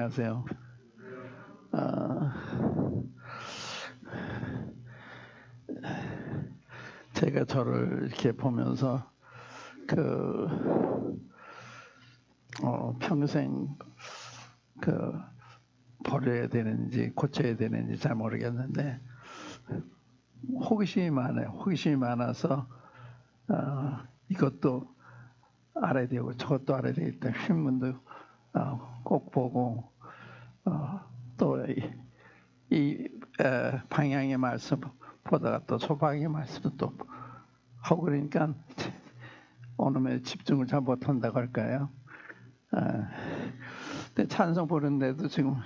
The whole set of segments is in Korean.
안녕하세요. 제가 저를 이렇게 보면서 평생 버려야 되는지 고쳐야 되는지 잘 모르겠는데 호기심이 많아요. 호기심이 많아서 이것도 알아야 되고 저것도 알아야 되겠다. 신문도 꼭 보고 또 이 방향의 말씀 보다가 또 소방의 말씀도 또 하고 그러니까 오늘에 집중을 잘 못한다고 할까요? 근데 찬송 부르는데도 지금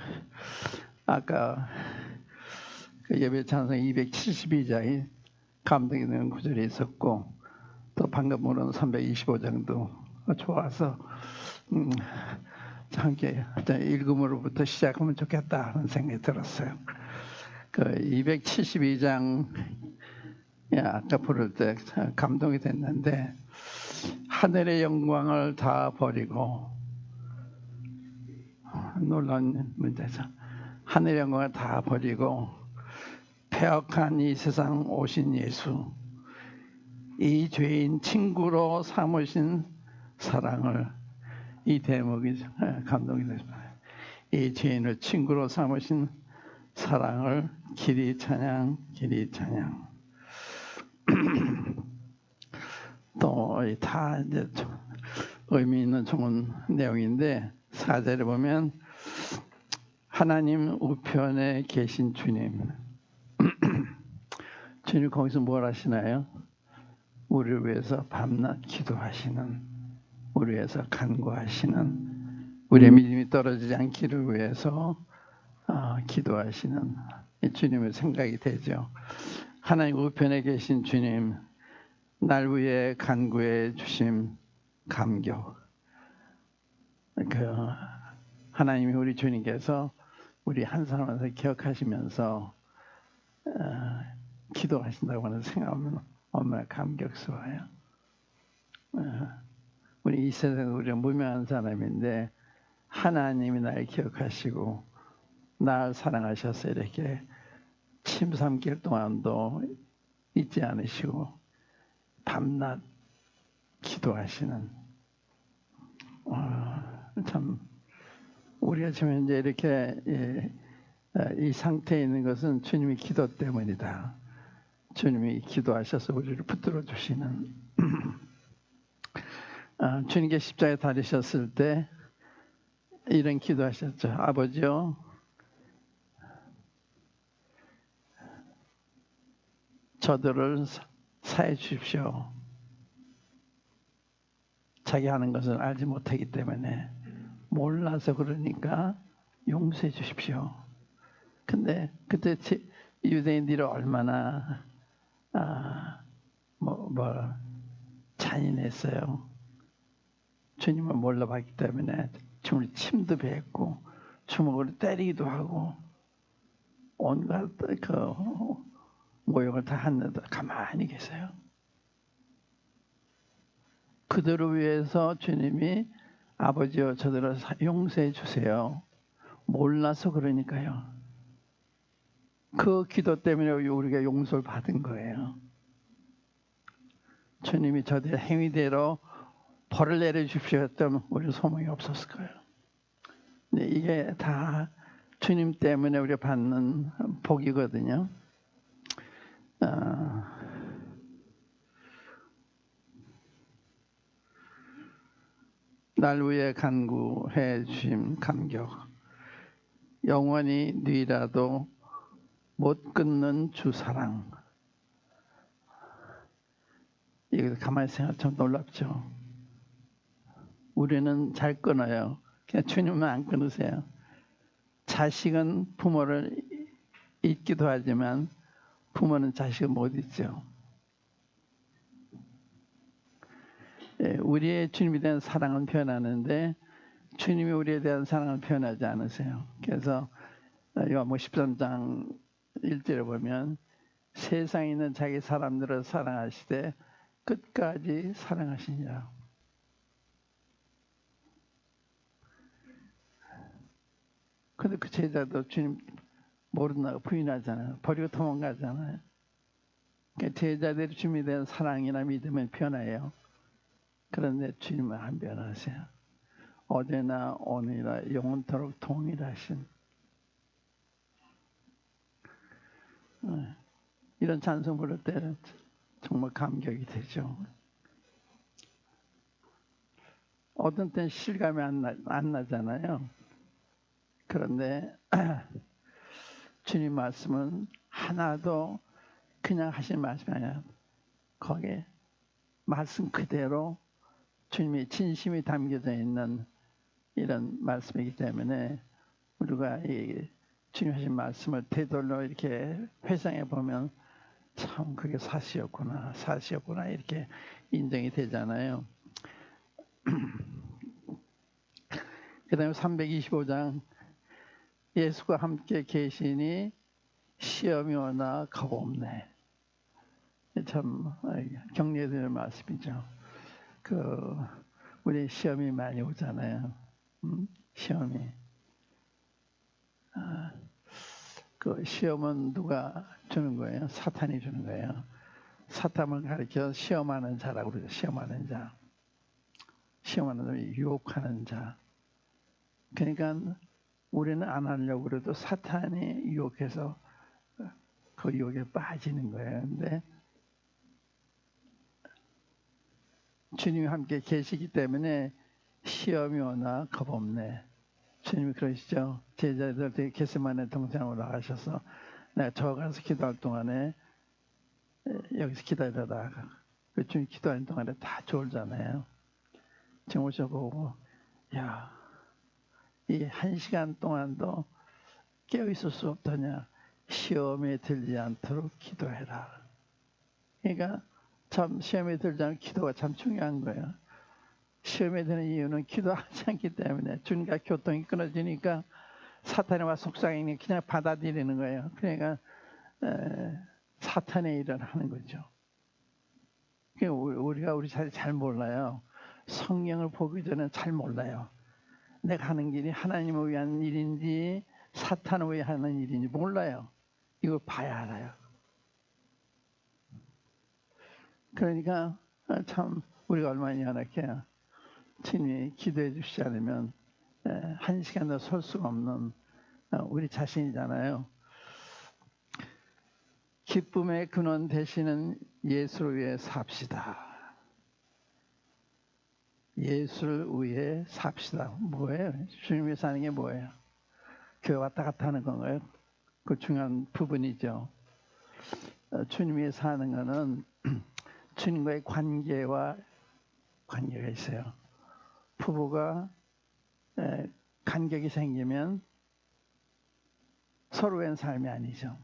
아까 그 예배 찬송 272장이 감동이 되는 구절이 있었고 또 방금 부른 325장도 좋아서 함께 읽음으로부터 시작하면 좋겠다 하는 생각이 들었어요. 그 272장 아까 부를 때 감동이 됐는데 하늘의 영광을 다 버리고 놀라운 문제죠. 하늘의 영광을 다 버리고 패역한 이 세상 오신 예수, 이 죄인 친구로 삼으신 사랑을 이 대목이 감동이 됐습니다. 이 죄인을 친구로 삼으신 사랑을 길이 찬양, 길이 찬양. 또 다 이제 의미 있는 좋은 내용인데 4절에 보면 하나님 우편에 계신 주님. 주님 거기서 뭘 하시나요? 우리를 위해서 밤낮 기도하시는, 우리 위해서 간구하시는, 우리의 믿음이 떨어지지 않기를 위해서 기도하시는 주님의 생각이 되죠. 하나님 우편에 계신 주님, 날 위해 간구해 주심 감격. 하나님이 우리 주님께서 우리 한 사람 한 사람 기억하시면서 기도하신다고 하는 생각하면 얼마나 감격스러워요. 우리 이 세상에 우리가 무명한 사람인데 하나님이 날 기억하시고 날 사랑하셔서 이렇게 침삼킬 동안도 잊지 않으시고 밤낮 기도하시는 참 우리가 지금 현재 이렇게 이 상태에 있는 것은 주님이 기도 때문이다. 주님이 기도하셔서 우리를 붙들어 주시는 주님께 십자가에 달리셨을 때 이런 기도하셨죠. 아버지요, 저들을 사해 주십시오. 자기 하는 것을 알지 못하기 때문에 몰라서 그러니까 용서해 주십시오. 근데 그때 유대인들이 얼마나 잔인했어요. 주님을 몰라봤기 때문에 주님을 침도 뱉고 주먹으로 때리기도 하고 온갖 모욕을 다 하는데 가만히 계세요. 그들을 위해서 주님이 아버지여 저들을 용서해 주세요. 몰라서 그러니까요. 그 기도 때문에 우리가 용서를 받은 거예요. 주님이 저들의 행위대로 벌을 내려주십시오 했다면 우리는 소망이 없었을 거예요. 근데 이게 다 주님 때문에 우리가 받는 복이거든요. 날 위해 간구해 주심 감격. 영원히 뉘라도 못 끊는 주 사랑. 이거 가만히 생각하면 참 놀랍죠. 우리는 잘 끊어요. 그냥 주님은 안 끊으세요. 자식은 부모를 잊기도 하지만 부모는 자식을 못 잊죠. 우리의 주님에 대한 사랑은 표현하는데 주님이 우리에 대한 사랑을 표현하지 않으세요. 그래서 요한복음 13장 1절에 보면 세상에 있는 자기 사람들을 사랑하시되 끝까지 사랑하시니라. 근데 그 제자도 주님 모른다고 부인하잖아요. 버리고 도망가잖아요. 그러니까 제자들이 주님에 대한 사랑이나 믿음은 변해요. 그런데 주님은 안 변하세요. 어제나 오늘이나 영원토록 동일하신 이런 찬송 부를 때는 정말 감격이 되죠. 어떤 때는 실감이 안 나잖아요. 그런데 주님 말씀은 하나도 그냥 하신 말씀이 아니라 거기에 말씀 그대로 주님의 진심이 담겨져 있는 이런 말씀이기 때문에 우리가 이 주님 하신 말씀을 되돌려 이렇게 회상해 보면 참 그게 사실이었구나 이렇게 인정이 되잖아요. 그 다음에 325장 예수가 함께 계시니 시험이 오나 겁없네. 참 격려되는 말씀이죠. 우리 시험이 많이 오잖아요. 시험이. 그 시험은 누가 주는 거예요? 사탄이 주는 거예요. 사탄을 가리켜 시험하는 자라고 그러죠. 시험하는 자. 시험하는 자, 유혹하는 자. 그러니까 우리는 안 하려고 그래도 사탄이 유혹해서 그 유혹에 빠지는 거예요. 근데 주님이 함께 계시기 때문에 시험이 오나 겁없네. 주님이 그러시죠. 제자들 겟세마네 동산으로 나가셔서 내가 저 가서 기도할 동안에 여기서 기다려라. 그 주님 기도하는 동안에 다 졸잖아요. 지금 오셔보고 야, 이 1시간 동안도 깨어있을 수 없더냐. 시험에 들지 않도록 기도해라. 그러니까 참 시험에 들지 않고 기도가 참 중요한 거예요. 시험에 드는 이유는 기도하지 않기 때문에 주님과 교통이 끊어지니까 사탄이 와 속삭이니 그냥 받아들이는 거예요. 그러니까 사탄의 일을 하는 거죠. 우리가 우리 자리 잘 몰라요. 성경을 보기 전에 잘 몰라요. 내가 하는 길이 하나님을 위한 일인지 사탄을 위해 하는 일인지 몰라요. 이걸 봐야 알아요. 그러니까 참 우리가 얼마나 연약해요. 주님이 기도해 주시지 않으면 1시간도 설 수가 없는 우리 자신이잖아요. 기쁨의 근원 되시는 예수를 위해 삽시다. 예수를 위해 삽시다. 뭐예요? 주님 위해 사는 게 뭐예요? 교회 왔다 갔다 하는 건가요? 그 중요한 부분이죠. 주님 위해 사는 거는 주님과의 관계가 있어요. 부부가 간격이 생기면 서로의 삶이 아니죠.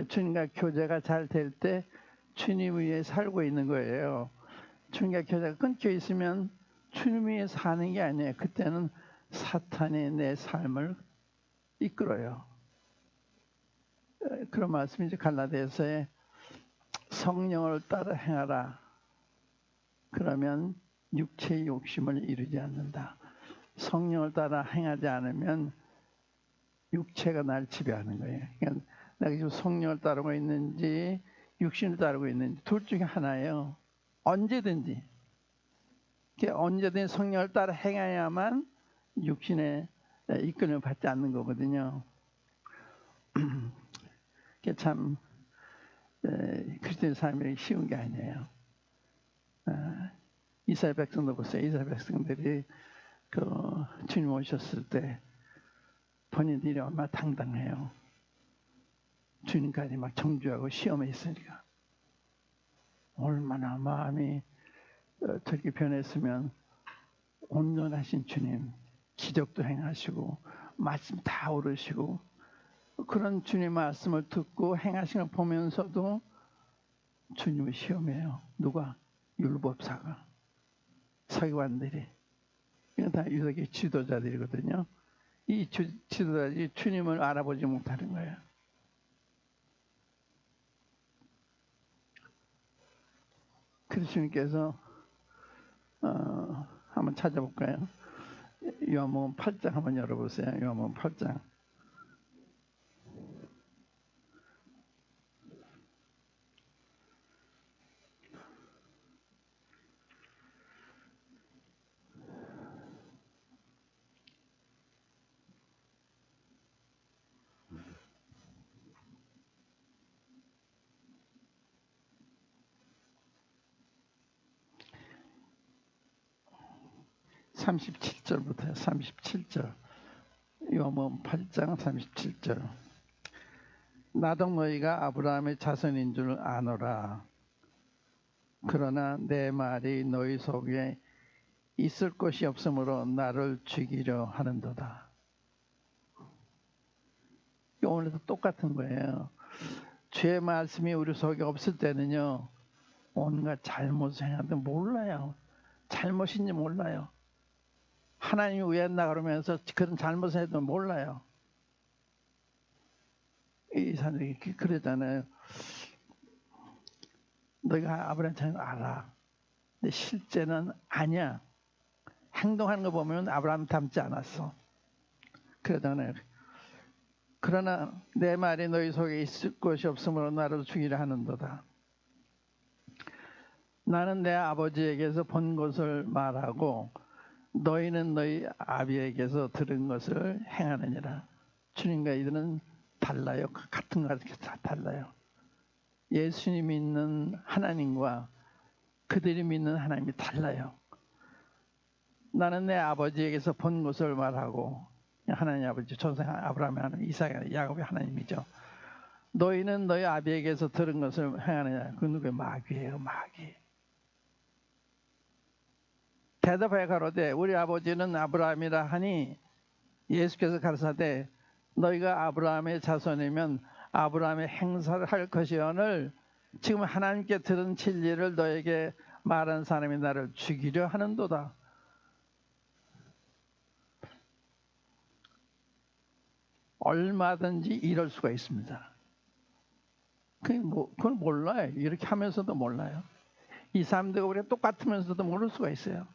주님과 교제가 잘 될 때 주님 위에 살고 있는 거예요. 주님과 교제가 끊겨 있으면 주님 위에 사는 게 아니에요. 그때는 사탄이 내 삶을 이끌어요. 그런 말씀이죠. 갈라디아서에 성령을 따라 행하라. 그러면 육체의 욕심을 이루지 않는다. 성령을 따라 행하지 않으면 육체가 날 지배하는 거예요. 그러니까 내가 지금 성령을 따르고 있는지 육신을 따르고 있는지 둘 중에 하나예요. 언제든지 성령을 따라 행해야만 육신의 이끌림을 받지 않는 거거든요. 그게 참 그리스도인 삶이 쉬운 게 아니에요. 이스라엘 백성도 보세요. 이스라엘 백성들이 주님 오셨을 때 본인들이 얼마나 당당해요. 주님까지 막 정죄하고 시험에 있으니까 얼마나 마음이 저렇게 변했으면 온전하신 주님 기적도 행하시고 말씀 다 오르시고 그런 주님 말씀을 듣고 행하시는 걸 보면서도 주님을 시험해요. 누가? 율법사가, 서기관들이. 이건 다 유대교 지도자들이거든요. 이 지도자들이 주님을 알아보지 못하는 거예요. 그래서 주님께서 한번 찾아볼까요? 요한복음 8장 한번 열어보세요. 요한복음 8장. (37절부터요) 37절. 요한복음 8장 37절. 나도 너희가 아브라함의 자손인 줄 아노라. 그러나 내 말이 너희 속에 있을 것이 없으므로 나를 죽이려 하는도다. 오늘도 똑같은 거예요. 주의 말씀이 우리 속에 없을 때는요, 온갖 잘못을 행하는데 몰라요. 잘못인지 몰라요. 하나님이 위했나 그러면서 그런 잘못을 해도 몰라요. 이 사람들이 그러잖아요. 너희가 아브라함 자손 알아. 근데 실제는 아니야. 행동하는 거 보면 아브라함 닮지 않았어. 그러잖아요. 그러나 내 말이 너희 속에 있을 것이 없으므로 나를 죽이려 하는도다. 나는 내 아버지에게서 본 것을 말하고 너희는 너희 아비에게서 들은 것을 행하느니라. 주님과 이들은 달라요. 같은 것 같아요. 달라요. 예수님 믿는 하나님과 그들이 믿는 하나님이 달라요. 나는 내 아버지에게서 본 것을 말하고, 하나님 아버지, 전생 아브라함의 하나님, 이삭의 야곱의 하나님이죠. 너희는 너희 아비에게서 들은 것을 행하느냐. 그 누구의 마귀예요. 마귀. 대답하여 가로되 우리 아버지는 아브라함이라 하니 예수께서 가르사대 너희가 아브라함의 자손이면 아브라함의 행사를 할 것이오늘 지금 하나님께 들은 진리를 너에게 말한 사람이 나를 죽이려 하는도다. 얼마든지 이럴 수가 있습니다. 그걸 몰라요. 이렇게 하면서도 몰라요. 이 사람들과 우리가 똑같으면서도 모를 수가 있어요.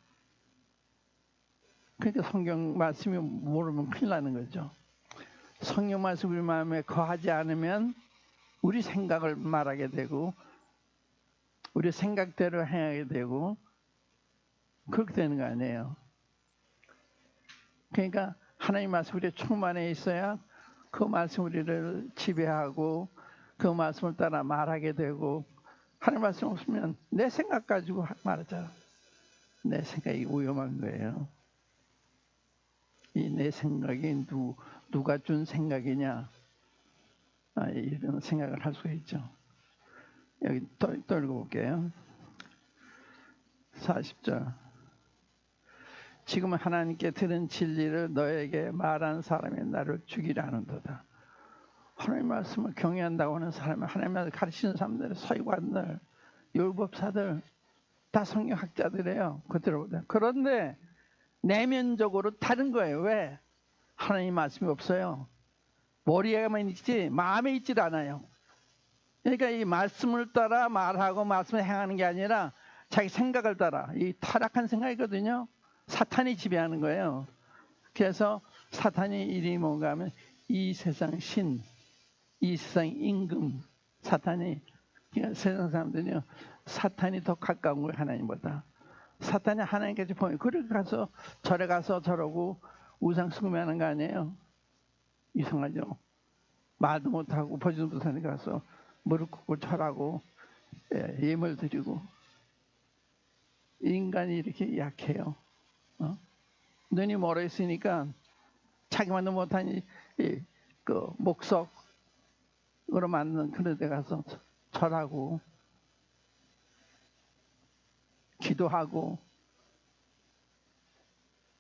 그러니까 성경 말씀이 모르면 큰일 나는 거죠. 성경 말씀이 우리 마음에 거하지 않으면 우리 생각을 말하게 되고 우리 생각대로 행하게 되고 그렇게 되는 거 아니에요. 그러니까 하나님 말씀 우리의 충만해 있어야 그 말씀 우리를 지배하고 그 말씀을 따라 말하게 되고, 하나님 말씀 없으면 내 생각 가지고 말하잖아. 내 생각이 위험한 거예요. 이 내 생각이 누가 준 생각이냐, 이런 생각을 할 수가 있죠. 여기 또 읽어볼게요. 40절. 지금 하나님께 들은 진리를 너에게 말한 사람이 나를 죽이려 하는도다. 하나님 말씀을 경외한다고 하는 사람은 하나님 말씀을 가르치는 사람들, 서기관들, 율법사들 다 성경학자들이에요. 그들보다. 그런데 내면적으로 다른 거예요. 왜? 하나님 말씀이 없어요. 머리에만 있지 마음에 있질 않아요. 그러니까 이 말씀을 따라 말하고 말씀을 행하는 게 아니라 자기 생각을 따라, 이 타락한 생각이거든요. 사탄이 지배하는 거예요. 그래서 사탄이 이름이 뭔가 하면 이 세상 신, 이 세상 임금, 사탄이, 그러니까 세상 사람들은요, 사탄이 더 가까운 거예요. 하나님보다. 사탄이 하나님께서 보면 그렇게 가서 절에 가서 저러고 우상 숭배하는 거 아니에요. 이상하죠. 말도 못하고 보지도 못하는 데 가서 무릎 꿇고 절하고 예물 드리고. 인간이 이렇게 약해요. 눈이 멀어 있으니까 자기만도 못하니 그 목석으로 만든 그런 데 가서 절하고 기도하고.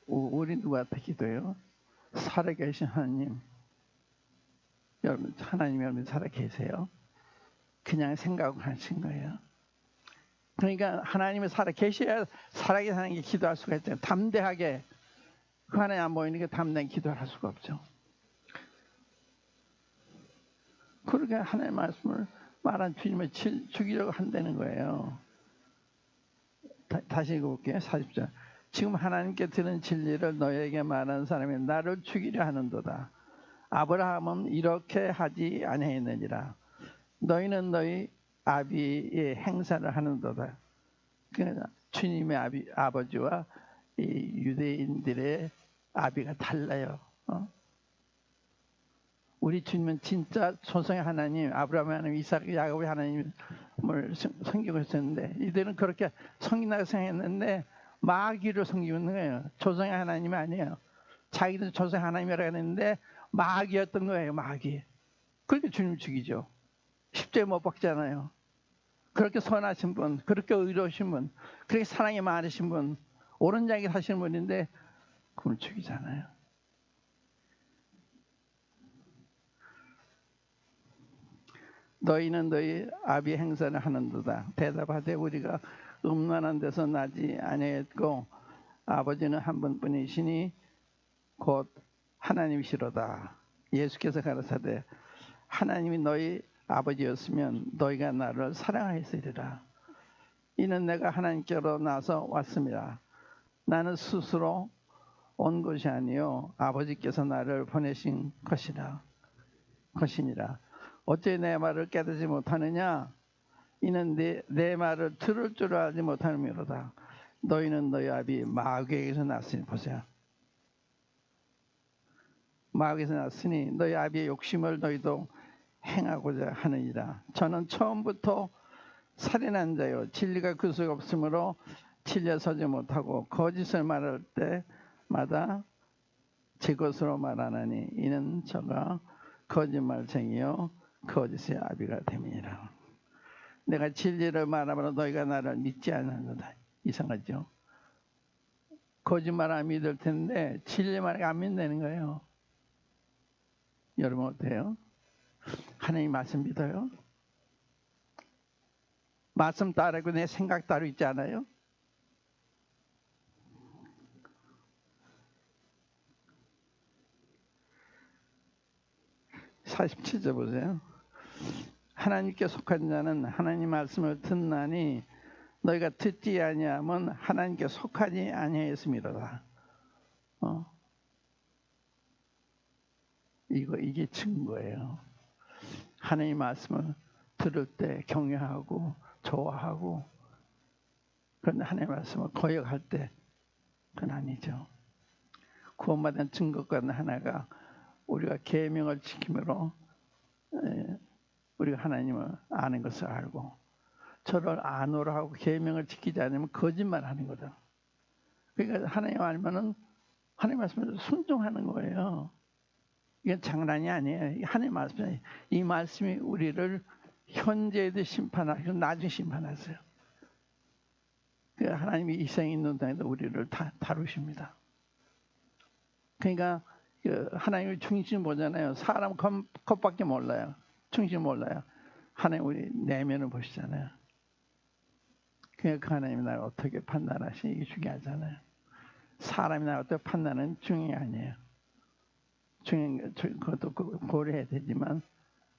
우리 누구한테 기도해요? 살아계신 하나님. 여러분, 하나님 여러분 살아계세요? 그냥 생각하고 하신 거예요. 그러니까 하나님이 살아계셔야 살아계신 하나님께 기도할 수가 있잖아요. 담대하게. 그 하나님 안 보이니까 담대하게 기도할 수가 없죠. 그렇게 하나님의 말씀을 말한 주님을 죽이려고 한다는 거예요. 다시 읽어볼게요. 40절. 지금 하나님께 들은 진리를 너에게 말하는 사람이 나를 죽이려 하는도다. 아브라함은 이렇게 하지 아니하였느니라. 너희는 너희 아비의 행사를 하는도다. 그러니까 주님의 아버지와 이 유대인들의 아비가 달라요. 우리 주님은 진짜 초성의 하나님, 아브라함의 하나님, 이삭, 야곱의 하나님을 섬기고 있었는데 이들은 그렇게 섬긴다고 생각했는데 마귀를 섬기고 있는 거예요. 초성의 하나님이 아니에요. 자기들 초성의 하나님이라고 했는데 마귀였던 거예요. 마귀. 그렇게 주님 죽이죠. 십자가에 못 박잖아요. 그렇게 선하신 분, 그렇게 의로우신 분, 그렇게 사랑이 많으신 분, 옳은 자에게 사시는 분인데 그걸 죽이잖아요. 너희는 너희 아비의 행사를 하는도다. 대답하되 우리가 음란한 데서 나지 아니했고 아버지는 한 분뿐이시니 곧 하나님이시로다. 예수께서 가라사대 하나님이 너희 아버지였으면 너희가 나를 사랑하였으리라. 이는 내가 하나님께로 나서 왔습니다. 나는 스스로 온 것이 아니요 아버지께서 나를 보내신 것이니라. 어째 내 말을 깨닫지 못하느냐? 이는 내 말을 들을 줄 알지 못하느니로다. 너희는 너희 아비 마귀에게서 났으니 보세요. 마귀에서 났으니 너희 아비의 욕심을 너희도 행하고자 하느니라. 저는 처음부터 살인한 자요 진리가 그 속에 없으므로 진리에 서지 못하고 거짓을 말할 때마다 제 것으로 말하나니 이는 저가 거짓말쟁이요 거짓의 아비가 됨이니라. 내가 진리를 말하므로 너희가 나를 믿지 않는다. 이상하죠? 거짓말 안 믿을 텐데 진리 말을 안 믿는 거예요. 여러분 어때요? 하나님 말씀 믿어요? 말씀 따르고 내 생각 따로 있지 않아요? (47절) 보세요. 하나님께 속한 자는 하나님 말씀을 듣나니 너희가 듣지 아니하면 하나님께 속하지 아니하였음이로다. 이게 증거예요. 하나님 말씀을 들을 때 경외하고 좋아하고 그런데 하나님 말씀을 거역할 때 그건 아니죠. 구원받은 증거 가운데 하나가 우리가 계명을 지킴으로 우리가 하나님을 아는 것을 알고 저를 아노라 하고 계명을 지키지 않으면 거짓말하는 거다. 그러니까 하나님 알면은 하나님 말씀을 순종하는 거예요. 이건 장난이 아니에요. 하나님 말씀이 이 말씀이 우리를 현재에도 심판하고 나중에 심판하세요. 하나님이 이 생에 있는 동안에도 우리를 다루십니다. 그러니까 하나님의 중심 보잖아요. 사람 겉밖에 몰라요. 중심 몰라요. 하나님 우리 내면을 보시잖아요. 그러니까 그 하나님이 나를 어떻게 판단하시니 이게 중요하잖아요. 사람이 나를 어떻게 판단하는 중요한 게 아니에요. 중요한 그것도 고려해야 되지만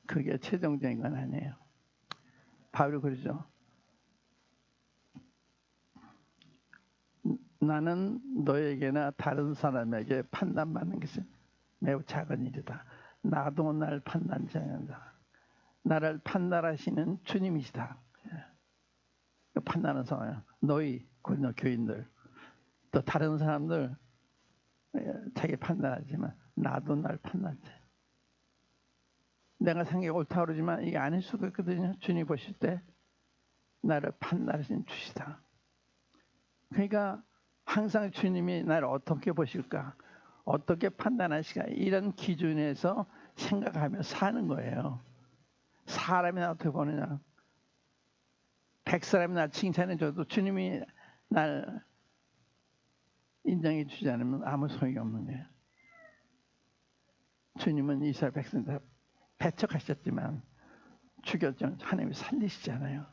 그게 최종적인 건 아니에요. 바울이 그러죠. 나는 너에게나 다른 사람에게 판단받는 것이 매우 작은 일이다. 나도 날 판단치 않는다. 나를 판단하시는 주님이시다. 판단하는 사람, 너희 고린도 교인들, 또 다른 사람들 자기 판단하지만 나도 날 판단해. 내가 생각이 옳다고 그러지만 이게 아닐 수가 있거든요. 주님 보실 때 나를 판단하시는 주시다. 그러니까 항상 주님이 나를 어떻게 보실까, 어떻게 판단하실까 이런 기준에서 생각하며 사는 거예요. 사람이 나 어떻게 보느냐. 100사람이 날 칭찬해줘도 주님이 날 인정해 주지 않으면 아무 소용이 없는 거예요. 주님은 이스라엘 백성 다 배척하셨지만 죽였죠. 하나님이 살리시잖아요.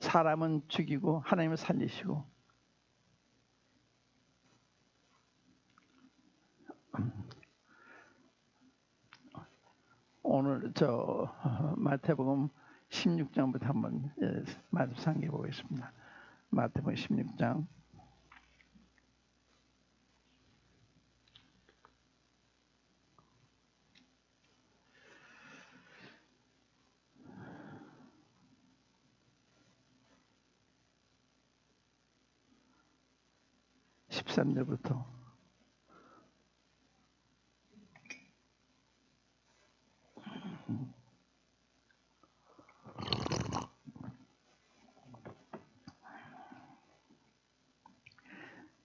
사람은 죽이고 하나님을 살리시고. 오늘 마태복음 16장부터 한번 말씀 상기해 보겠습니다. 마태복음 16장 13절부터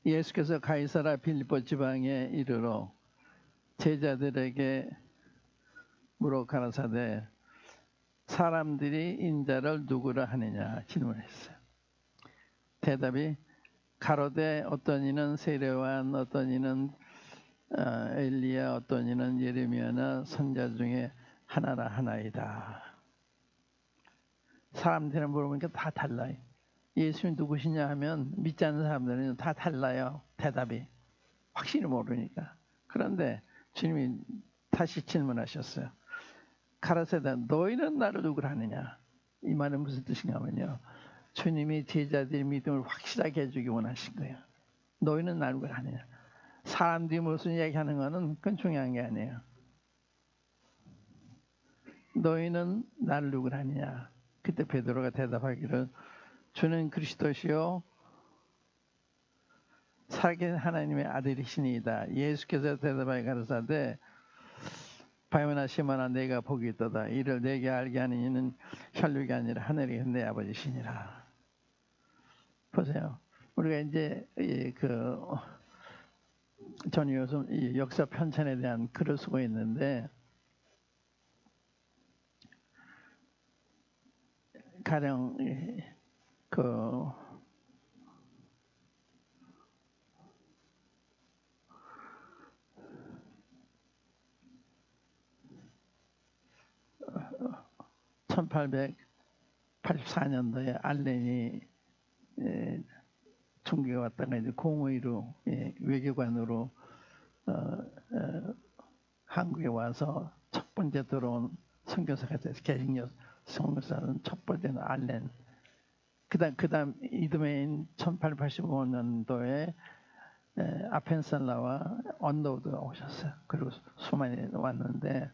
예수께서 가이사라 빌립보 지방에 이르러 제자들에게 물어 가라사대 사람들이 인자를 누구라 하느냐 질문했어요. 대답이 가로되 어떤 이는 세례요한 어떤 이는 엘리야 어떤 이는 예레미야나 선자 중에 하나라 하나이다. 사람들은 물어보니까 다 달라요. 예수님 누구시냐 하면 믿지 않는 사람들은 다 달라요. 대답이 확실히 모르니까. 그런데 주님이 다시 질문하셨어요. 가라사대 너희는 나를 누구라 하느냐. 이 말은 무슨 뜻인가면요. 주님이 제자들의 믿음을 확실하게 해주기 원하신 거예요. 너희는 나를 누구라 하느냐. 사람들이 무슨 이야기하는 거는 그건 중요한 게 아니에요. 너희는 나를 누구라 하느냐. 그때 베드로가 대답하기를 주는 그리스도시요 살아계신 하나님의 아들이시니이다. 예수께서 대답하여 가라사대 바요나 시몬아 내가 복이 있도다. 이를 내게 알게 하는 이는 혈육이 아니라 하늘의 내 아버지시니라. 보세요. 우리가 이제 저는 요즘 이 역사 편찬에 대한 글을 쓰고 있는데 가령 (1884년도에) 알렌이 중국에 왔다가 이제 공의로 외교관으로 한국에 와서 첫 번째 들어온 선교사가 돼서 개신교 선교사는 첫 번째는 알렌. 그다음 이듬해인 1885년도에 아펜셀라와 언더우드가 오셨어요. 그리고 수많이 왔는데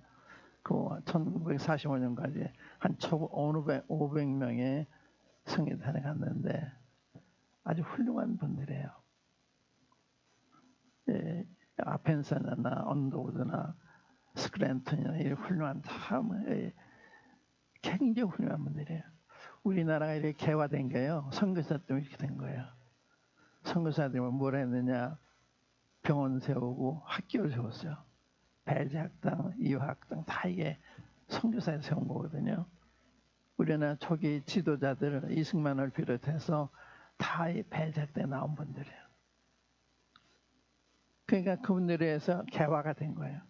그 1945년까지 한 500명의 성회단에 갔는데 아주 훌륭한 분들이에요. 아펜셀라나 언더우드나 스크랜턴이나 이 훌륭한 굉장히 훌륭한 분들이에요. 우리나라가 이렇게 개화된 게요. 선교사 때문에 이렇게 된 거예요. 선교사들이 뭘 했느냐. 병원 세우고 학교를 세웠어요. 배제학당, 이화학당 다 이게 선교사에서 세운 거거든요. 우리나라 초기 지도자들 이승만을 비롯해서 다 이 배제학당에 나온 분들이에요. 그러니까 그분들에 의해서 개화가 된 거예요.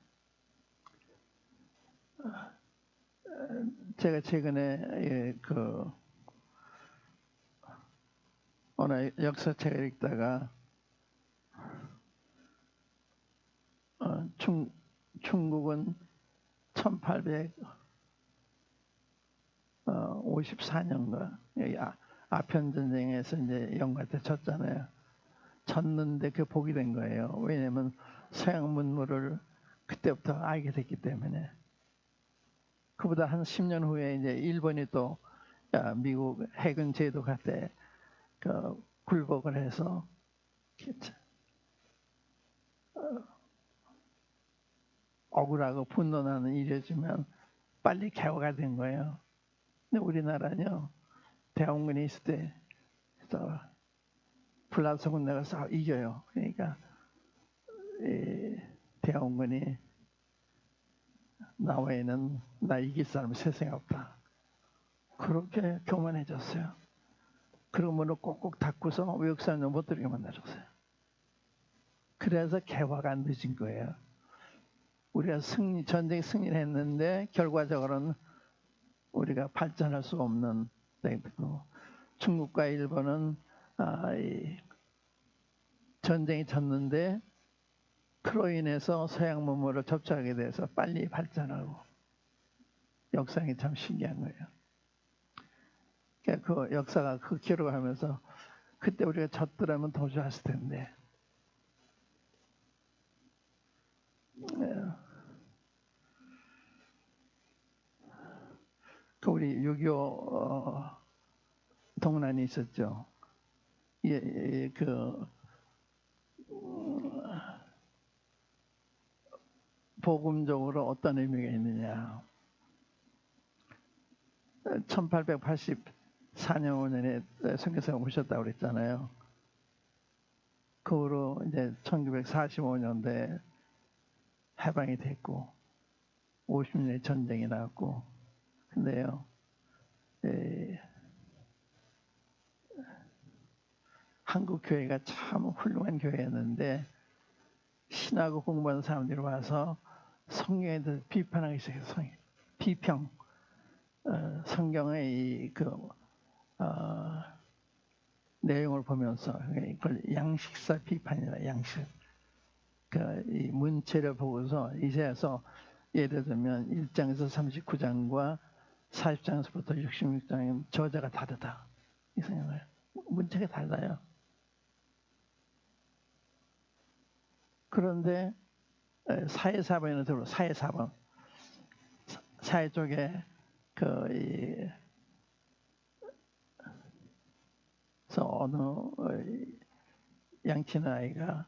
제가 최근에 어느 역사책을 읽다가 중국은 1854년가 아편 전쟁에서 이제 영국한테 졌잖아요. 졌는데 그 복이 된 거예요. 왜냐하면 서양 문물을 그때부터 알게 됐기 때문에. 그보다 한 10년 후에 이제 일본이 또 미국 해군 제도가 때 굴복을 해서 억울하고 분노나는 일이었지만 빨리 개화가 된 거예요. 근데 우리나라는요 대원군이 있을 때 불란서 군대가 싸워 이겨요. 그러니까 대원군이 나 외에는 나 이길 사람이 세상에 없다. 그렇게 교만해졌어요. 그리고 문을 꼭꼭 닫고서 외국 사람들 못 들게 만들었어요. 그래서 개화가 늦은 거예요. 우리가 전쟁 승리를 했는데 결과적으로는 우리가 발전할 수 없는 데고 중국과 일본은 전쟁이 졌는데 그로 인해서 서양 문물을 접촉하게 돼서 빨리 발전하고 역사가 참 신기한 거예요. 그 역사가 그 기록을 하면서 그때 우리가 졌더라면 더 좋았을 텐데 그 우리 6.25 동란이 있었죠. 복음적으로 어떤 의미가 있느냐. 1884년 5년에 선교사가 오셨다고 그랬잖아요. 그 후로 이제 1945년도에 해방이 됐고 50년의 전쟁이 나왔고, 근데요, 한국 교회가 참 훌륭한 교회였는데 신학을 공부하는 사람들이 와서 성경에 대해서 비판하기 시작해서 비평, 성경의 내용을 보면서 이걸 양식사 비판이라 양식. 이 문체를 보고서 이제서 예를 들면 1장에서 39장과 40장에서부터 66장의 저자가 다르다. 이 생각을 문체가 달라요. 그런데 사회사범에는 들어 사회사범 사회 쪽에 어느 양치는 아이가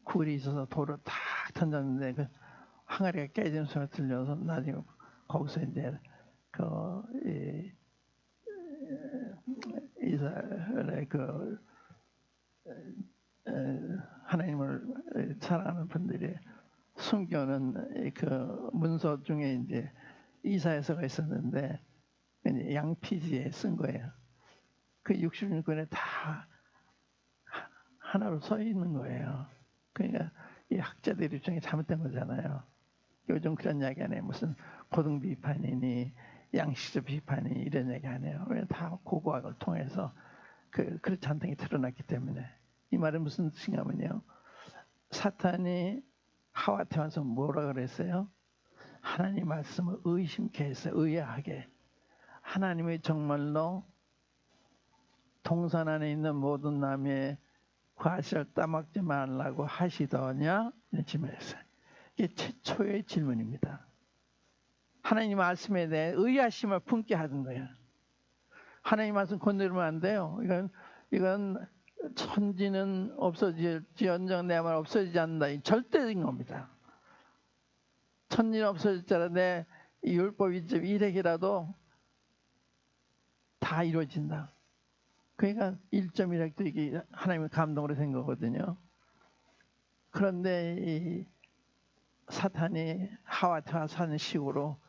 굴이 있어서 돌을 탁 던졌는데 그 항아리가 깨지는 소리가 들려서 나중에 거기서 이제 이스라엘의 하나님을 사랑하는 분들이 숨겨놓은 그 문서 중에 이제 이사야서가 있었는데 양피지에 쓴 거예요. 그 66권에 다 하나로 써 있는 거예요. 그러니까 이 학자들 입장에 잘못된 거잖아요. 요즘 그런 이야기 안 해요. 무슨 고등 비판이니 양식적 비판이 이런 얘기 안 해요. 왜 다 고고학을 통해서 그렇지 않다는 게 드러났기 때문에. 이 말은 무슨 뜻인가면요. 사탄이 하와한테 와서 뭐라 그랬어요? 하나님 말씀을 의심케 했어요. 의아하게. 하나님이 정말로 동산 안에 있는 모든 나무의 과실을 따먹지 말라고 하시더냐? 이런 질문을 했어요. 이게 최초의 질문입니다. 하나님 말씀에 대해 의아심을 품게 하는 거예요. 하나님 말씀 건드리면 안 돼요. 이건 천지는 없어질지언정 내 말 없어지지 않는다. 이 절대적인 겁니다. 천지는 없어질지라 내 율법 1.1핵이라도 다 이루어진다. 그러니까 1.1핵도 이게 하나님의 감동으로 된 거거든요. 그런데 이 사탄이 하와한테 와서 하는 식으로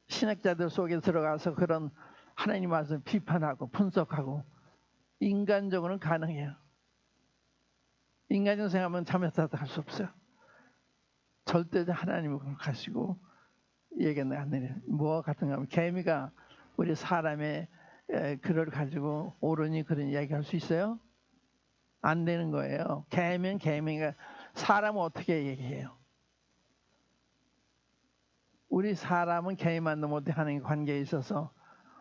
신학자들 속에 들어가서 그런 하나님 말씀 비판하고 분석하고 인간적으로는 가능해요. 인간적으로 생각하면 잘못하다 할 수 없어요. 절대 하나님을 가시고 얘기는 안 내려. 뭐와 같은가 하면 개미가 우리 사람의 글을 가지고 옳으니 그런 이야기 할 수 있어요? 안 되는 거예요. 개미가 사람은 어떻게 얘기해요? 우리 사람은 개미만도 못해 하나님과 관계에 있어서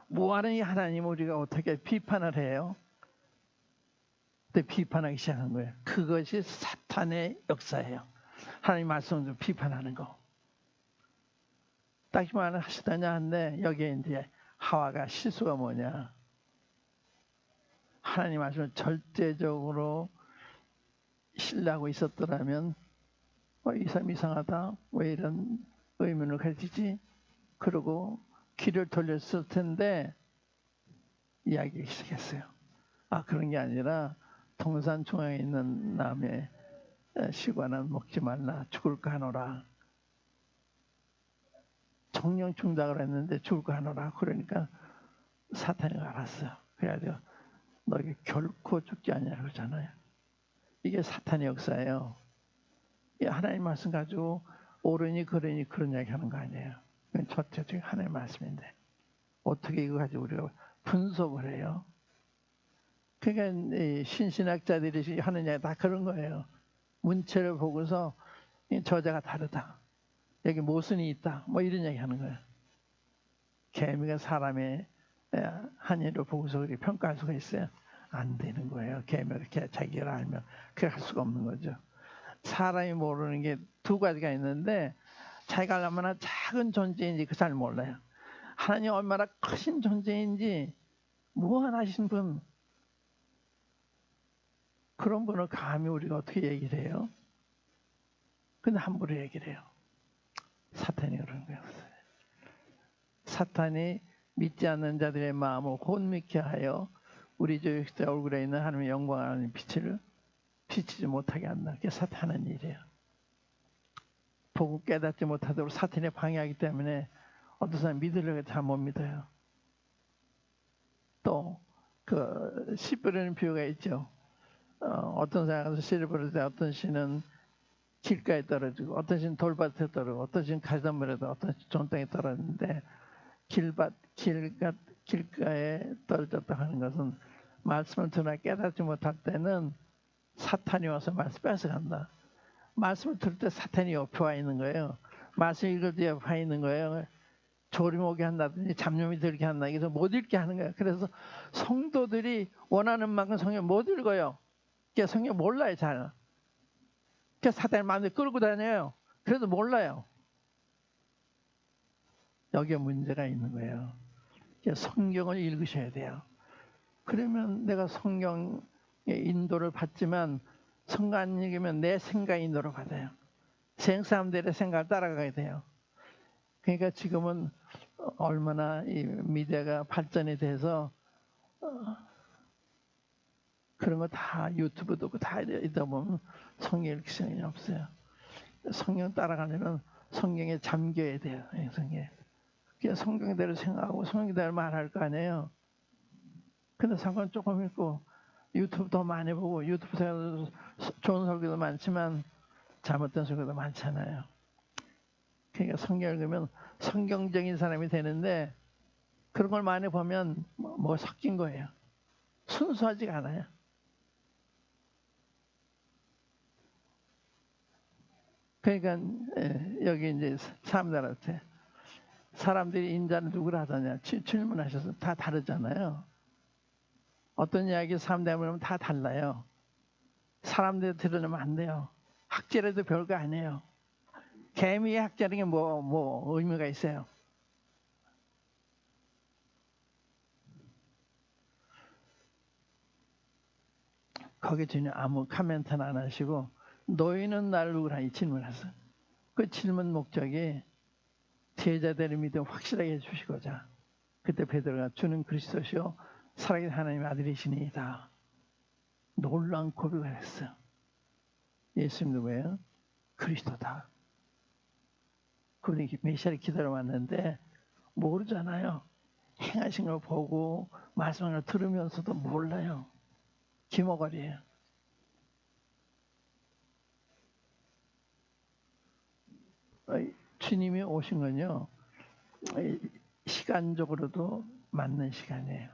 뭐하는 이 하나님을 우리가 어떻게 비판을 해요? 그때 비판하기 시작한 거예요. 그것이 사탄의 역사예요. 하나님 말씀을 비판하는 거. 딱히 말을 하시더냐 한데 여기에 이제 하와가 실수가 뭐냐. 하나님 말씀을 절대적으로 신뢰하고 있었더라면 이 사람 이상하다. 왜 이런 의문을 가지지? 그러고 귀를 돌렸을 텐데 이야기하기 시작했어요. 그런 게 아니라 동산 중앙에 있는 나무의 시과는 먹지 말라. 죽을까 하노라. 정령 충작을 했는데 죽을까 하노라. 그러니까 사탄이 알았어요. 그래가지고 너에게 결코 죽지 않냐 그러잖아요. 이게 사탄의 역사예요. 하나님 말씀 가지고 옳으니 그러니 그런 이야기 하는 거 아니에요. 첫째 중에 하나님의 말씀인데 어떻게 이거 가지고 우리가 분석을 해요? 그러니까 신신학자들이 하는 이야기 다 그런 거예요. 문체를 보고서 저자가 다르다. 여기 모순이 있다. 뭐 이런 이야기 하는 거예요. 개미가 사람의 한의를 보고서 그렇게 평가할 수가 있어요? 안 되는 거예요. 개미가 자기를 알면 그렇게 할 수가 없는 거죠. 사람이 모르는 게 두 가지가 있는데 자기가 얼마나 작은 존재인지 그 잘 몰라요. 하나님 얼마나 크신 존재인지 무한하신 분, 그런 분을 감히 우리가 어떻게 얘기를 해요? 근데 함부로 얘기를 해요. 사탄이 그런 거예요. 사탄이 믿지 않는 자들의 마음을 혼미케 하여 우리 주 그리스도의 얼굴에 있는 하나님의 영광하는 빛을 비치지 못하게 한다. 그게 사탄은 일이에요. 보고 깨닫지 못하도록 사탄이 방해하기 때문에 어떤 사람 믿으려고 잘 못 믿어요. 또 그 씨 뿌리는 비유가 있죠. 어떤 사람은 씨를 뿌릴 때 어떤 씨는 길가에 떨어지고 어떤 씨는 돌밭에 떨어지고 어떤 씨는 가지런물에도 어떤 씨는 존땅에 떨어지는데 길가에 떨어졌다 하는 것은 말씀을 들으나 깨닫지 못할 때는 사탄이 와서 말씀 뺏어간다. 말씀을 들을 때 사탄이 옆에 와 있는 거예요. 말씀 읽을 때 옆에 와 있는 거예요. 졸음 오게 한다든지 잡념이 들게 한다. 그래서 못 읽게 하는 거예요. 그래서 성도들이 원하는 만큼 성경 못 읽어요. 그러니까 성경 몰라요 잘. 그러니까 사탄이 마음에 끌고 다녀요. 그래도 몰라요. 여기에 문제가 있는 거예요. 그러니까 성경을 읽으셔야 돼요. 그러면 내가 성경의 인도를 받지만 성경 안 읽으면 내 생각 인도를 받아요. 세상 사람들의 생각을 따라가게 돼요. 그러니까 지금은 얼마나 이 미디어가 발전이 돼서 그런 거 다 유튜브도 없고 다 이러다 보면 성경 읽을 시간이 없어요. 성경 따라가려면 성경에 잠겨야 돼요. 성경에. 그냥 성경대로 생각하고 성경대로 말할 거 아니에요. 근데 상관 조금 읽고 유튜브 더 많이 보고 유튜브에서 좋은 설교도 많지만 잘못된 설교도 많잖아요. 그러니까 성경 읽으면 성경적인 사람이 되는데 그런 걸 많이 보면 뭐 섞인 거예요. 순수하지가 않아요. 그러니까 여기 이제 사람들한테 사람들이 인자는 누구를 하더냐 질문하셔서 다 다르잖아요. 어떤 이야기 사람들이 하면 다 달라요. 사람들이 들으려면 안 돼요. 학자라도 별거 아니에요. 개미의 학자라는 게 뭐 의미가 있어요. 거기 전혀 아무 코멘트는 안 하시고 너희는 나를 누구라 이 질문하세요. 그 질문 목적이 제자들의 믿음 확실하게 해주시고자 그때 베드로가 주는 그리스도시요 살아계신 하나님의 아들이시니이다. 놀라운 고백을 했어요. 예수님 누구예요? 그리스도다. 그분이 메시아를 기다려왔는데 모르잖아요. 행하신 걸 보고 말씀을 걸 들으면서도 몰라요. 기모거리예요. 주님이 오신 건요. 시간적으로도 맞는 시간이에요.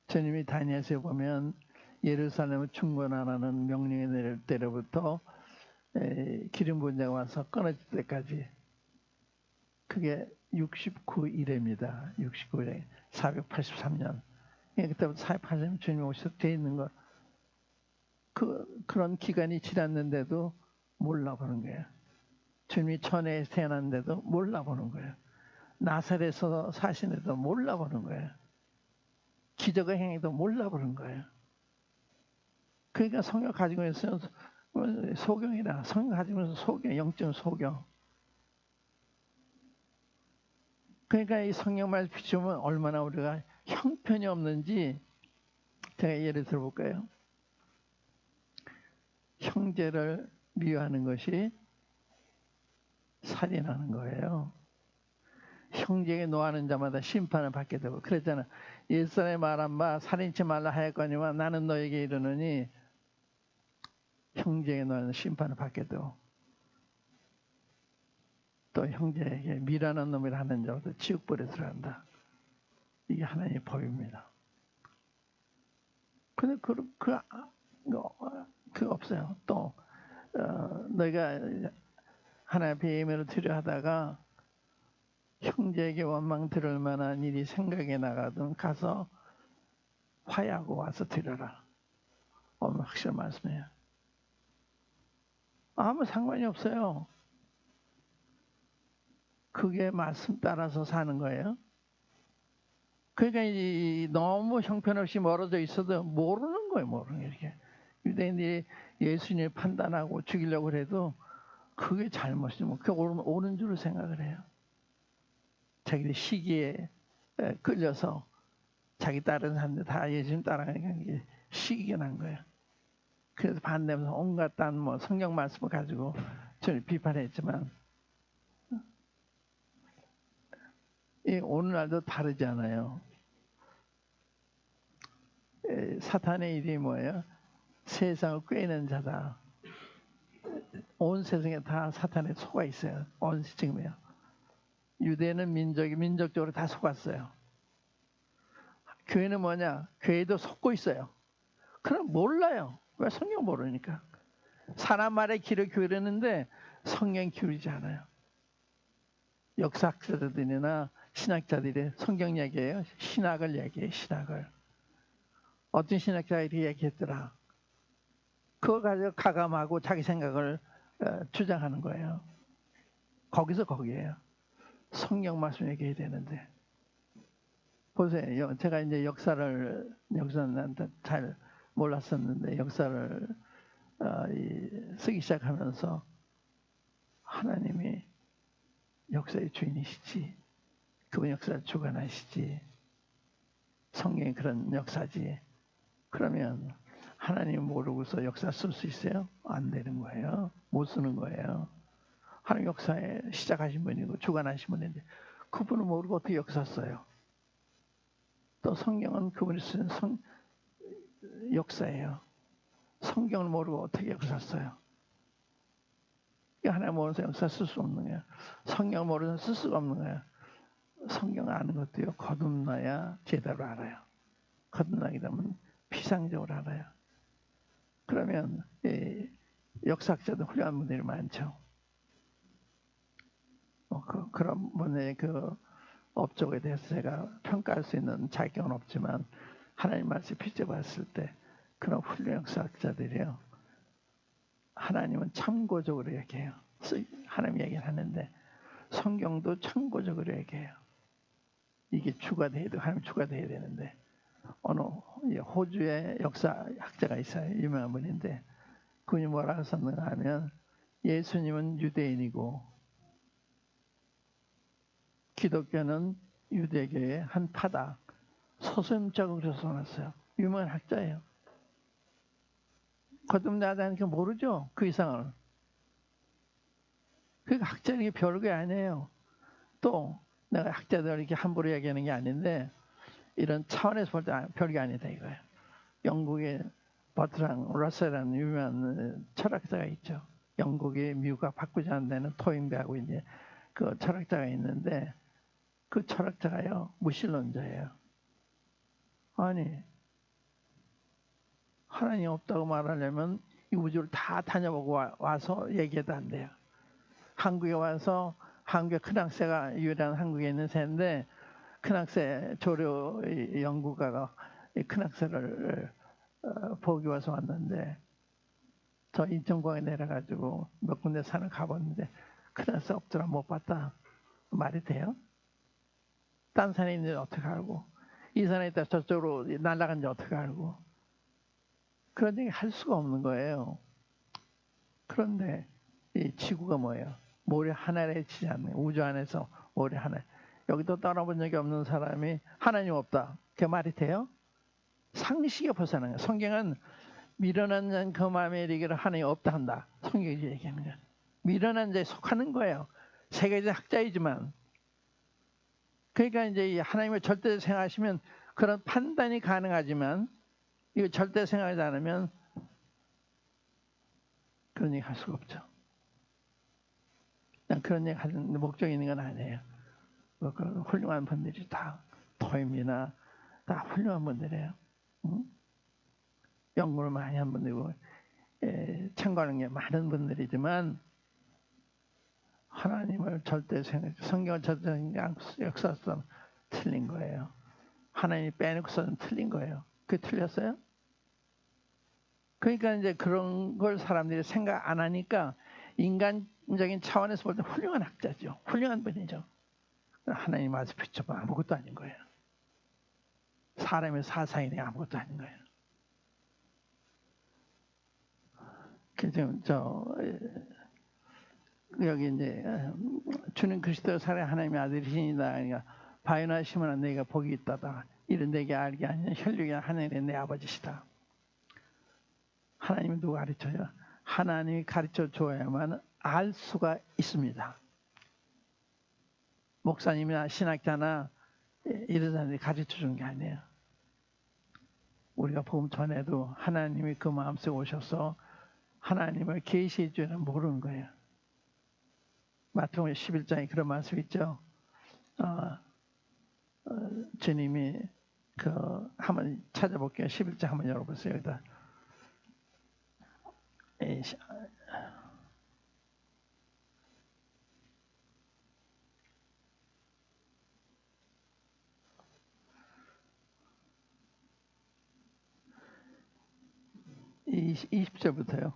주님이 다니엘서에 보면 예루살렘을 충건하라는 명령이 내릴 때로부터 기름 부은 자가 와서 끊어질 때까지 그게 69일입니다. 69일 483년. 그때부터 483년 주님이 오셔서 돼 있는 거. 그런 기간이 지났는데도 몰라보는 거예요. 주님이 천혜에 태어났는데도 몰라보는 거예요. 나사렛에서 사시는데도 몰라보는 거예요. 기적의 행위도 몰라보는 거예요. 그러니까 성경 가지고 있으면 소경이라 성경 가지고 있으면 소경, 영적 소경. 그러니까 이 성경 말씀 비추면 얼마나 우리가 형편이 없는지 제가 예를 들어볼까요? 형제를 미워하는 것이 살인하는 거예요. 형제에게 노하는 자마다 심판을 받게 되고 그랬잖아. 옛사람이 말한 바 살인치 말라 하였거니와 나는 너에게 이르노니 형제에게 노하는 심판을 받게 되고 또 형제에게 미라는 놈이라 하는 자로도 지옥불에 들어간다. 이게 하나님의 법입니다. 근데 그거 없어요. 또 너희가 하나님 앞에 예물을 드려 하다가 형제에게 원망 들을 만한 일이 생각에 나가든 가서 화해하고 와서 드려라. 오늘 확실한 말씀이에요. 아무 상관이 없어요. 그게 말씀 따라서 사는 거예요. 그러니까 너무 형편없이 멀어져 있어도 모르는 거예요. 모르는 게 이렇게. 유대인들이 예수님을 판단하고 죽이려고 해도 그게 잘못이면 그게 옳은 줄로 생각을 해요. 자기들 시기에 끌려서 자기 다른 사람들 다 예수님 따라가니까 이게 시기가 난 거예요. 그래서 반대면서 온갖 딴 성경 말씀을 가지고 저를 비판했지만 오늘날도 다르지 않아요. 사탄의 일이 뭐예요? 세상을 꿰는 자다. 온 세상에 다 사탄에 속아 있어요. 지금이요. 유대는 민족적으로 다 속았어요. 교회는 뭐냐? 교회도 속고 있어요. 그럼 몰라요. 왜? 성경 모르니까. 사람 말에 길을 기울이는데 성경 기울이지 않아요. 역사학자들이나 신학자들이 성경 얘기해요. 신학을 얘기해요. 신학을. 어떤 신학자가 이렇게 얘기했더라. 그거 가지고 가감하고 자기 생각을 주장하는 거예요. 거기서 거기에요. 성경 말씀 얘기해야 되는데. 보세요. 제가 이제 역사는 잘 몰랐었는데 역사를 쓰기 시작하면서 하나님이 역사의 주인이시지. 그분 역사를 주관하시지. 성경이 그런 역사지. 그러면 하나님 모르고서 역사 쓸 수 있어요? 안 되는 거예요. 못 쓰는 거예요. 하나님 역사에 시작하신 분이고 주관하신 분인데 그분을 모르고 어떻게 역사 써요? 또 성경은 그분이 쓴 역사예요. 성경을 모르고 어떻게 역사 써요? 하나님 모르면서 역사 쓸 수 없는 거예요. 성경을 모르면서 쓸 수가 없는 거예요. 성경 아는 것도요. 거듭나야 제대로 알아요. 거듭나게 되면 피상적으로 알아요. 그러면 역사학자도 훌륭한 분들이 많죠. 그런 분의 그 업적에 대해서 제가 평가할 수 있는 자격은 없지만 하나님 말씀 비춰봤을 때 그런 훌륭한 역사학자들이요. 하나님은 참고적으로 얘기해요. 하나님 얘기를 하는데 성경도 참고적으로 얘기해요. 이게 주가 돼야 돼. 하나님 주가 돼야 되는데 어느 호주의 역사학자가 있어요. 유명한 분인데 그분이 뭐라고 썼는가 하면 예수님은 유대인이고 기독교는 유대교의 한 파다. 서슴자국으로 써놨어요. 유명한 학자예요. 거듭나다는 게 모르죠. 그 이상을. 그러니까 학자는 별게 아니에요. 또 내가 학자들 이렇게 함부로 얘기하는 게 아닌데 이런 차원에서 볼 때 별게 아니다 이거예요. 영국의 버트랑 러셀이라는 유명한 철학자가 있죠. 영국의 미국과 바꾸지 않는 데는 토인배하고 이제 그 철학자가 있는데 그 철학자가요 무신론자예요. 아니 하나님 없다고 말하려면 이 우주를 다 다녀보고 와서 얘기해도 안 돼요. 한국에 와서 한국의 큰학세가 유일한 한국에 있는 새인데 큰학세 조료 연구가가 큰학세를 보기 와서 왔는데 저 인천공항에 내려가지고 몇 군데 산을 가봤는데 큰학세 없더라 못 봤다. 말이 돼요? 딴 산에 있는지 어떻게 알고 이 산에 있다 저쪽으로 날아간지 어떻게 알고 그런 얘기 할 수가 없는 거예요. 그런데 이 지구가 뭐예요? 모래 하나에 치지 않는 우주 안에서 모래 하나. 여기도 떠나본 적이 없는 사람이 하나님 없다. 그 말이 돼요? 상식에 벗어나는 거예요. 성경은 미련한 그 마음에 이르기를 하나님 없다 한다. 성경이 얘기하는 거예요. 미련한 자에 속하는 거예요. 세계적 학자이지만. 그러니까 이제 하나님의 절대 생각하시면 그런 판단이 가능하지만 이거 절대 생각하지 않으면 그런 얘기 할 수가 없죠. 그런 얘기 하는 목적이 있는 건 아니에요. 그 훌륭한 분들이 다 토임이나 다 훌륭한 분들이에요. 응? 연구를 많이 한 분들이고 참고하는 게 많은 분들이지만 하나님을 절대 생각, 성경을 절대 생각, 역사상 틀린 거예요. 하나님이 빼놓고서는 틀린 거예요. 그게 틀렸어요? 그러니까 이제 그런 걸 사람들이 생각 안 하니까 인간적인 차원에서 볼 때 훌륭한 학자죠. 훌륭한 분이죠. 하나님 말씀 비춰봐 아무것도 아닌 거예요. 사람의 사상이 아무것도 아닌 거예요. 지금 여기 이제 주는 그리스도 살아 하나님의 아들이시니다. 그러니까 바요나 시몬아 내가 복이 있다다. 이런 내게 알게 아니냐 혈육이 하나님의 내 아버지시다. 하나님이 누가 가르쳐요? 하나님이 가르쳐 줘야만 알 수가 있습니다. 목사님이나 신학자나 이런 사람들이 가르쳐 주는 게 아니에요. 우리가 복음 전에도 하나님이 그 마음속에 오셔서 하나님을 계시해 주는 모르는 거예요. 마태복음 11장에 그런 말씀 있죠. 주님이 한번 찾아볼게요. 11장 한번 열어보세요. 여기다. 20절부터요.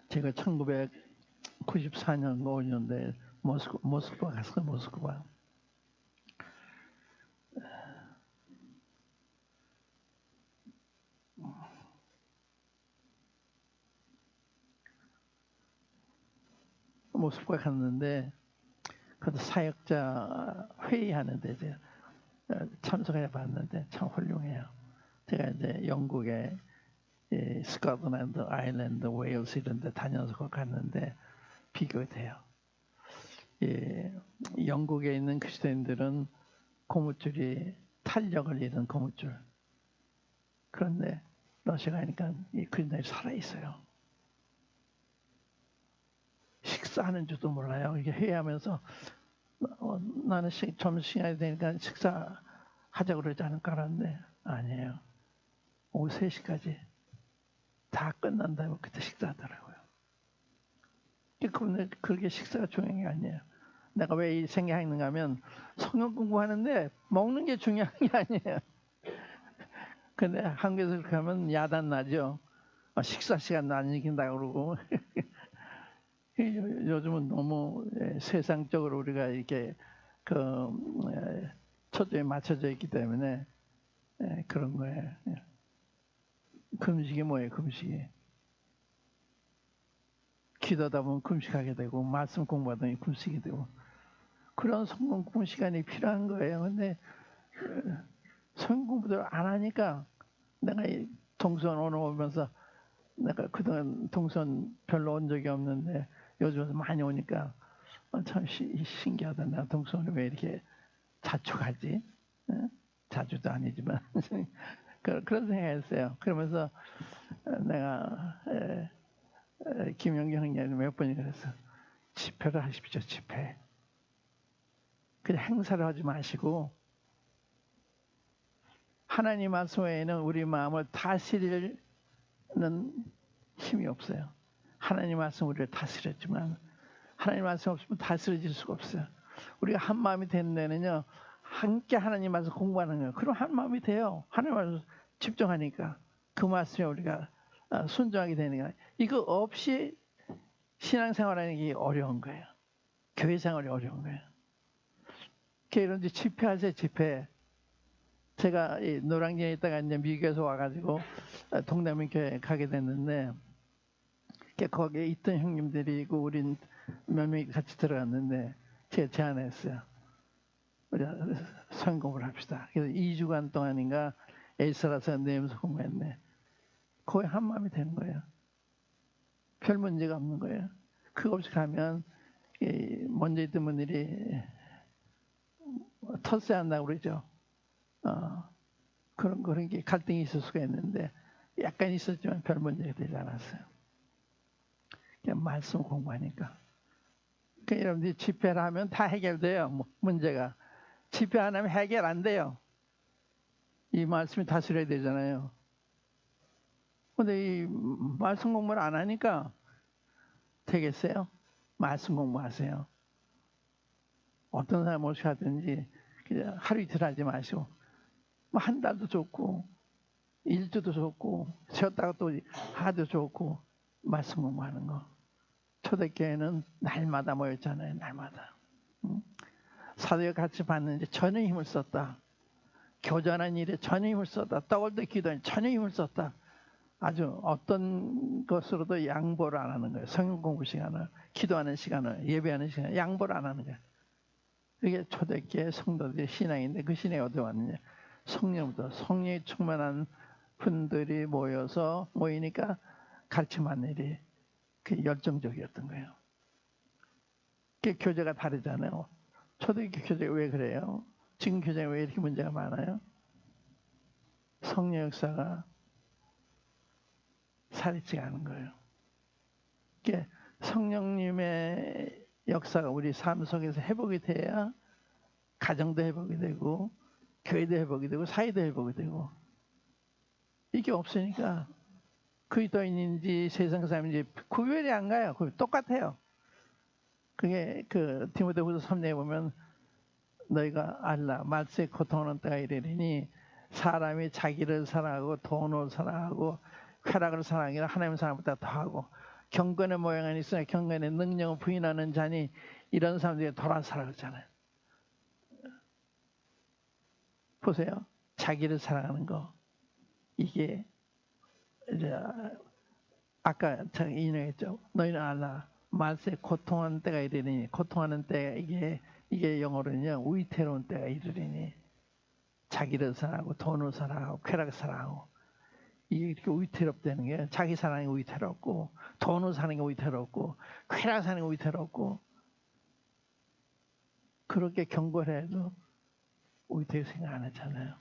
제가 1994년 5년대 모스크바 갔어요. 모스크바. 모스크바 갔는데 그것도 사역자 회의하는데 제가 참석해 봤는데 참 훌륭해요. 제가 이제 영국에 스코틀랜드, 아일랜드, 웨일스 이런 데 다녀서 갔는데 비교돼요. 영국에 있는 그리스도인들은 고무줄이 탄력을 잃은 고무줄. 그런데 러시아 가니까 이 그리스도인들이 살아있어요. 식사하는 줄도 몰라요. 이게 회의하면서 나는 점심시간이 되니까 식사하자고 그러지 않을까 알았는데 아니에요. 오후 3시까지 다 끝난 다음에 그때 식사하더라고요. 그런데 그렇게 식사가 중요한 게 아니에요. 내가 왜 이 생각하는가 하면 성경 공부하는데 먹는 게 중요한 게 아니에요. 근데 한국에서 그렇게 하면 야단 나죠. 식사 시간 안 지킨다고 그러고. 요즘은 너무 세상적으로 우리가 이렇게 초점에 맞춰져 있기 때문에 그런 거예요. 금식이 뭐예요? 금식이 기도하다 보면 금식하게 되고 말씀 공부하다 보면 금식이 되고 그런 성경 공부 시간이 필요한 거예요. 근데 성경 공부를 안 하니까 내가 동선 오늘 오면서 내가 그동안 동선 별로 온 적이 없는데 요즘 많이 오니까 참 신기하다. 내가 동선을 왜 이렇게 자주 가지? 자주도 아니지만 그런 생각했어요. 그러면서 내가 김영경 형님 몇 번이 그랬어. 집회를 하십시오. 집회. 그냥 행사를 하지 마시고 하나님 말씀 외에는 우리 마음을 다스리는 힘이 없어요. 하나님 말씀 우리를 다스렸지만 하나님 말씀 없으면 다스려질 수가 없어요. 우리가 한 마음이 되는 데는요. 함께 하나님 말씀 공부하는 거예요. 그럼 한 마음이 돼요. 하나님 말씀 집중하니까 그 말씀에 우리가 순종하게 되는 거예요. 이거 없이 신앙생활하는 게 어려운 거예요. 교회생활이 어려운 거예요. 그런데 집회하세요. 집회. 제가 노량진에 있다가 이제 미국에서 와가지고 동남아교회 가게 됐는데 거기에 있던 형님들이고 우린 몇 명이 같이 들어갔는데 제가 제안했어요. 우리 성공을 합시다. 그래서 2주간 동안인가 에이스라서 내면서 공부했네. 거의 한 마음이 되는 거예요. 별 문제가 없는 거예요. 그거 없이 가면 먼저 있던 분들이 텃세한다고 그러죠. 그런 게 갈등이 있을 수가 있는데 약간 있었지만 별 문제가 되지 않았어요. 그냥 말씀 공부하니까. 그러니까 여러분들이 집회를 하면 다 해결돼요. 문제가. 집회 안 하면 해결 안 돼요. 이 말씀이 다스려야 되잖아요. 근데 이 말씀 공부를 안 하니까 되겠어요? 말씀 공부하세요. 어떤 사람 모시하든지 그냥 하루 이틀 하지 마시고 뭐 한 달도 좋고 일주도 좋고 쉬었다가 또 하도 좋고 말씀 공부하는 거. 초대교회는 날마다 모였잖아요. 날마다. 사도에 같이 봤는데 전혀 힘을 썼다. 교전하는 일에 전혀 힘을 썼다. 떡을 더 기도하니 전혀 힘을 썼다. 아주 어떤 것으로도 양보를 안 하는 거예요. 성경 공부 시간을, 기도하는 시간을, 예배하는 시간을 양보를 안 하는 거예요. 그게 초대교회 성도들의 신앙인데 그 신앙이 어디 왔느냐? 성령부터 성령이 충만한 분들이 모이니까 가르침하는 일이 그 열정적이었던 거예요. 그 교제가 다르잖아요. 초대교회 교제가 왜 그래요? 지금 교제가 왜 이렇게 문제가 많아요? 성령 역사가 살아있지가 않은 거예요. 그러니까 성령님의 역사가 우리 삶 속에서 회복이 돼야 가정도 회복이 되고 교회도 회복이 되고 사회도 회복이 되고, 이게 없으니까 그리스도인인지 세상 사람인지 구별이 안 가요. 똑같아요. 그게 그 디모데후서 3장에 보면 너희가 알라 말세에 고통하는 때가 이르리니 사람이 자기를 사랑하고 돈을 사랑하고 쾌락을 사랑하기를 하나님 사랑보다 더하고 경건의 모양은 있으나 경건의 능력을 부인하는 자니 이런 사람들이 돌아서라 그러잖아요. 보세요. 자기를 사랑하는 거, 이게 이제 아까 제가 인용했죠. 너희는 알라 말세 고통하는 때가 이르리니, 고통하는 때 이게 영어로는요 위태로운 때가 이르리니, 자기를 사랑하고 돈을 사랑하고 쾌락을 사랑하고, 이게 이렇게 위태롭다는 게 자기 사랑이 위태롭고 돈을 사는 게 위태롭고 쾌락 사는 게 위태롭고, 그렇게 경고를 해도 위태롭게 생각 안 하잖아요.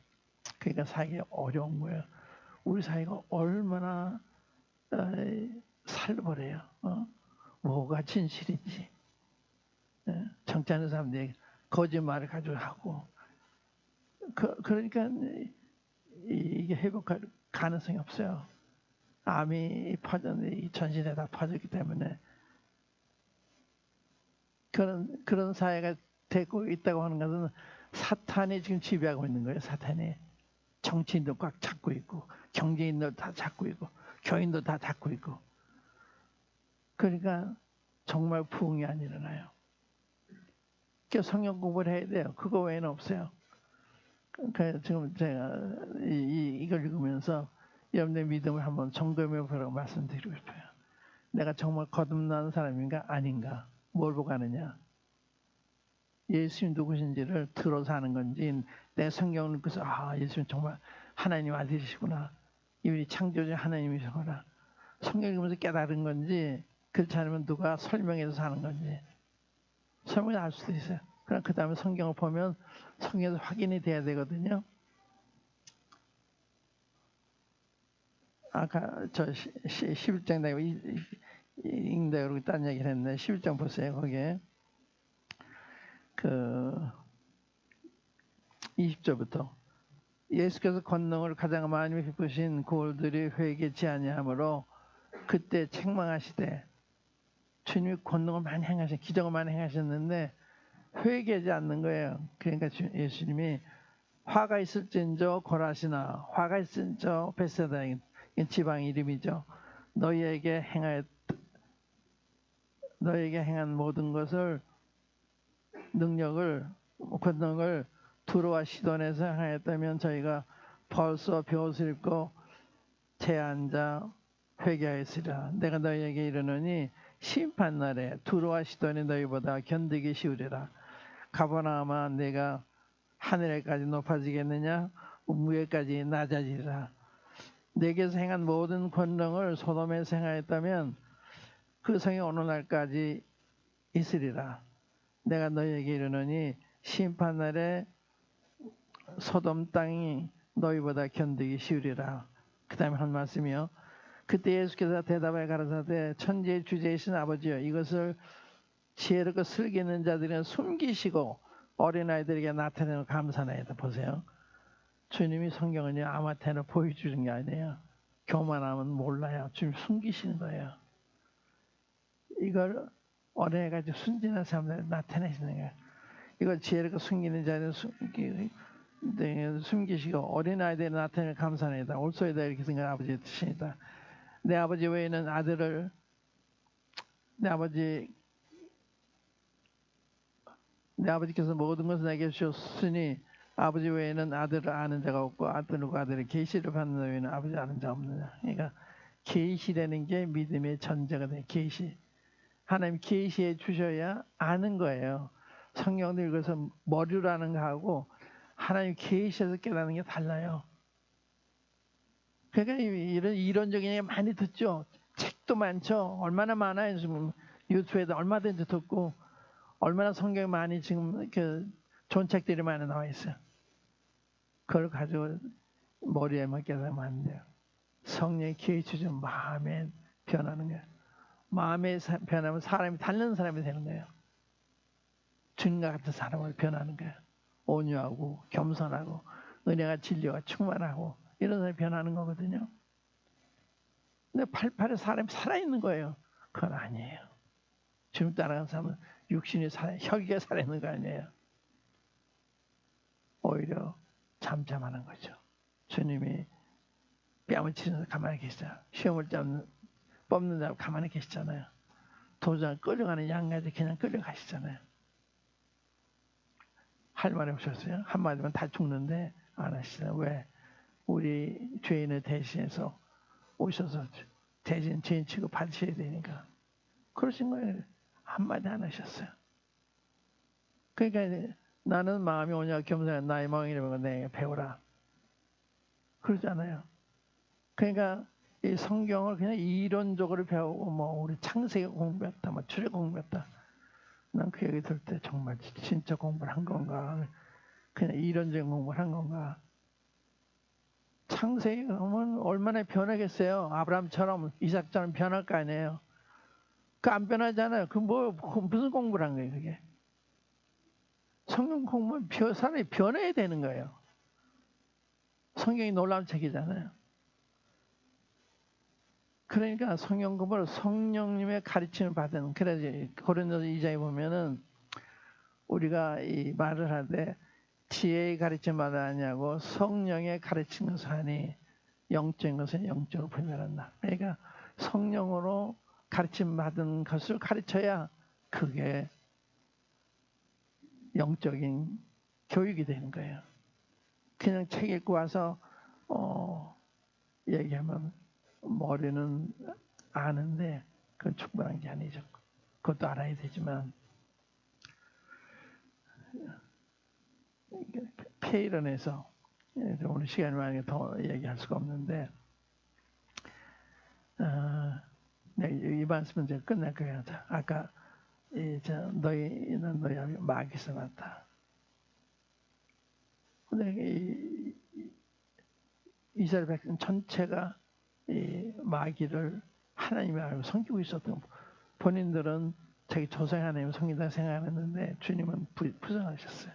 그러니까 사기가 어려운 거예요. 우리 사회가 얼마나 살벌해요. 뭐가 진실인지. 정치하는 사람들이 거짓말을 가지고 하고, 그러니까 이게 회복할 가능성이 없어요. 암이 퍼졌는데 전 세계에 다 퍼졌기 때문에 그런 사회가 되고 있다고 하는 것은 사탄이 지금 지배하고 있는 거예요. 사탄이 정치인도 꽉 잡고 있고 경제인도 다 잡고 있고 교인도 다 잡고 있고, 그러니까 정말 부흥이 안 일어나요. 그래서 성경 공부를 해야 돼요. 그거 외에는 없어요. 그러니까 지금 제가 이걸 읽으면서 여러분의 믿음을 한번 점검해 보라고 말씀드리고 싶어요. 내가 정말 거듭난 사람인가 아닌가? 뭘 보고 하느냐? 예수님 누구신지를 들어서 하는 건지, 내 성경을 읽고서 예수님 정말 하나님 아들이시구나, 이분이 창조주 하나님이시구나, 성경 읽으면서 깨달은 건지, 그렇지 않으면 누가 설명해서 하는 건지 설명을 알 수도 있어요. 그럼 그 다음에 성경을 보면 성경에서 확인이 돼야 되거든요. 아까 저 11장 내가 읽는다 그러고 딴 얘기를 했는데 11장 보세요. 거기에 그 20절부터 예수께서 권능을 가장 많이 베푸신 고을들이 회개치 아니하므로 그때 책망하시되, 주님이 권능을 많이 행하신, 기적을 많이 행하셨는데 회개하지 않는 거예요. 그러니까 예수님이 화가 있을진저 고라시나, 화가 있을진저 베세다, 지방 이름이죠. 너희에게 행한 모든 것을, 능력을, 권능을 두로와 시돈에서 행하였다면 저희가 벌써 벼옷을 입고 제앉아 회개하였으리라. 내가 너희에게 이르노니 심판날에 두로와 시돈이 너희보다 견디기 쉬우리라. 가버나움아 내가 하늘에까지 높아지겠느냐? 무에까지 낮아지리라. 내게서 행한 모든 권능을 소돔에서 행하였다면 그 성이 어느 날까지 있으리라. 내가 너희에게 이르노니 심판날에 소돔 땅이 너희보다 견디기 쉬우리라. 그 다음에 한 말씀이요. 그때 예수께서 대답하여 가라사대, 천지의 주제이신 아버지여, 이것을 지혜롭고 슬기는 자들은 숨기시고 어린아이들에게 나타내는 감사나이다. 보세요. 주님이 성경은요 아무한테나 보여주는 게 아니에요. 교만하면 몰라요. 주님 숨기시는 거예요. 이걸 어린애가 순진한 사람들 나타내시는 거예요. 이걸 지혜롭고 숨기는 자들은 숨기시고 어린아이들에게 나타내는 감사나이다. 올소이다. 이렇게 생각하는 아버지의 뜻이니다. 내 아버지 외에는 아들을, 내 아버지께서 모든 것을 내게 주셨으니 아버지 외에는 아들을 아는 자가 없고 아들과 아들의 계시를 받는 자 외에는 아버지 아는 자가 없느냐. 그러니까 계시라는 게 믿음의 전제가 돼. 계시. 하나님 계시해 주셔야 아는 거예요. 성경도 읽어서 머리로 아는 거하고 하나님 계시해서 깨닫는 게 달라요. 그러니까 이런 이론적인 얘기 많이 듣죠. 책도 많죠. 얼마나 많아요. 지금 유튜브에도 얼마든지 듣고 얼마나 성경이 많이 지금 그 좋은 책들이 많이 나와 있어요. 그걸 가지고 머리에만 깨달으면 안 돼요. 성령의 계시 좀 마음에 변하는 거예요. 마음에 변하면 사람이 다른 사람이 되는 거예요. 주님과 같은 사람을 변하는 거예요. 온유하고 겸손하고 은혜가 진리가 충만하고 이런 사람이 변하는 거거든요. 근데 88에 사람이 살아있는 거예요. 그건 아니에요. 주님 따라가는 사람은 육신이 혈기가 살아있는 거 아니에요. 오히려 잠잠하는 거죠. 주님이 뺨을 치면서 가만히 계시잖아요. 시험을 뽑는 자로 가만히 계시잖아요. 도장 끌려가는 양같이 그냥 끌려가시잖아요. 할 말이 없었어요. 한마디면 다 죽는데 안 하시잖아요. 왜? 우리 죄인을 대신해서 오셔서 대신 죄인 취급 받으셔야 되니까. 그러신 거예요. 한마디 안 하셨어요. 그러니까 나는 마음이 오냐 겸손해 나의 마음이라면 내게 배우라. 그러잖아요. 그러니까 이 성경을 그냥 이론적으로 배우고 뭐 우리 창세기 공부했다, 뭐 출애굽 공부했다. 난 그 얘기 들을 때 정말 진짜 공부를 한 건가? 그냥 이론적인 공부를 한 건가? 창세기 보면 얼마나 변하겠어요. 아브라함처럼 이삭처럼 변할 거 아니에요. 그 안 변하잖아요. 그 무슨 공부를 한 거예요, 그게? 성경 공부는 사람이 변해야 되는 거예요. 성경이 놀라운 책이잖아요. 그러니까 성경 공부를 성령님의 가르침을 받은. 그래서 고린도서 2장에 보면은 우리가 이 말을 하되 지혜의 가르침 받아 아니하고 성령의 가르친 것을 하니 영적인 것은 영적으로 분별한다. 그러니까 성령으로 가르침 받은 것을 가르쳐야 그게 영적인 교육이 되는 거예요. 그냥 책 읽고 와서 얘기하면 머리는 아는데 그건 충분한 게 아니죠. 그것도 알아야 되지만 폐이론에서 오늘 시간이 많이 더 얘기할 수가 없는데 이 말씀은 제가 끝낼 거예요. 아까 너희는 너희 마귀에서 났다. 근데 이스라엘 백성 전체가 이 마귀를 하나님이 알고 섬기고 있었던 본인들은 자기 조상 하나님을 섬긴다 생각했는데 주님은 부정하셨어요.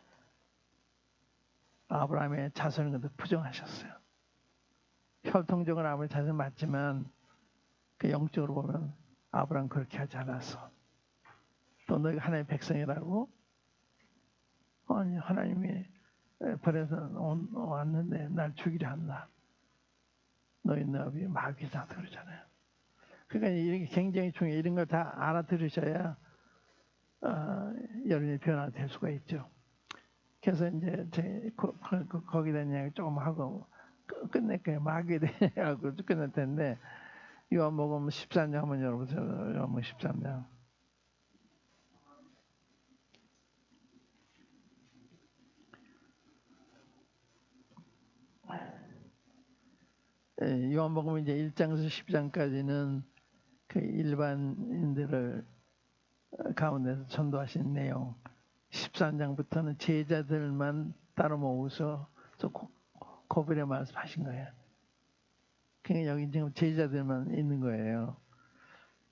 아브라함의 자손인 것도 부정하셨어요. 혈통적으로 아무리 자손 맞지만 그 영적으로 보면 아브라함 그렇게 하지 않았어. 또 너희가 하나님의 백성이라고? 아니 하나님이 버려서 왔는데 날 죽이려 한다. 너희 너비 마귀다 그러잖아요. 그러니까 이렇게 굉장히 중요해. 이런 걸 다 알아들으셔야 여러분이 변화될 수가 있죠. 그래서 이제 거기에 대한 이야기 조금 하고 끝낼게요. 마귀에 대한 이야기하고 끝낼 텐데 요한복음 13장 한번 열어보세요. 요한복음 13장. 요한복음 이제 1장에서 10장까지는 그 일반인들을 가운데서 전도하신 내용. 13장부터는 제자들만 따로 모으서 고별의 말씀하신 거예요. 그러니까 여기 지금 제자들만 있는 거예요.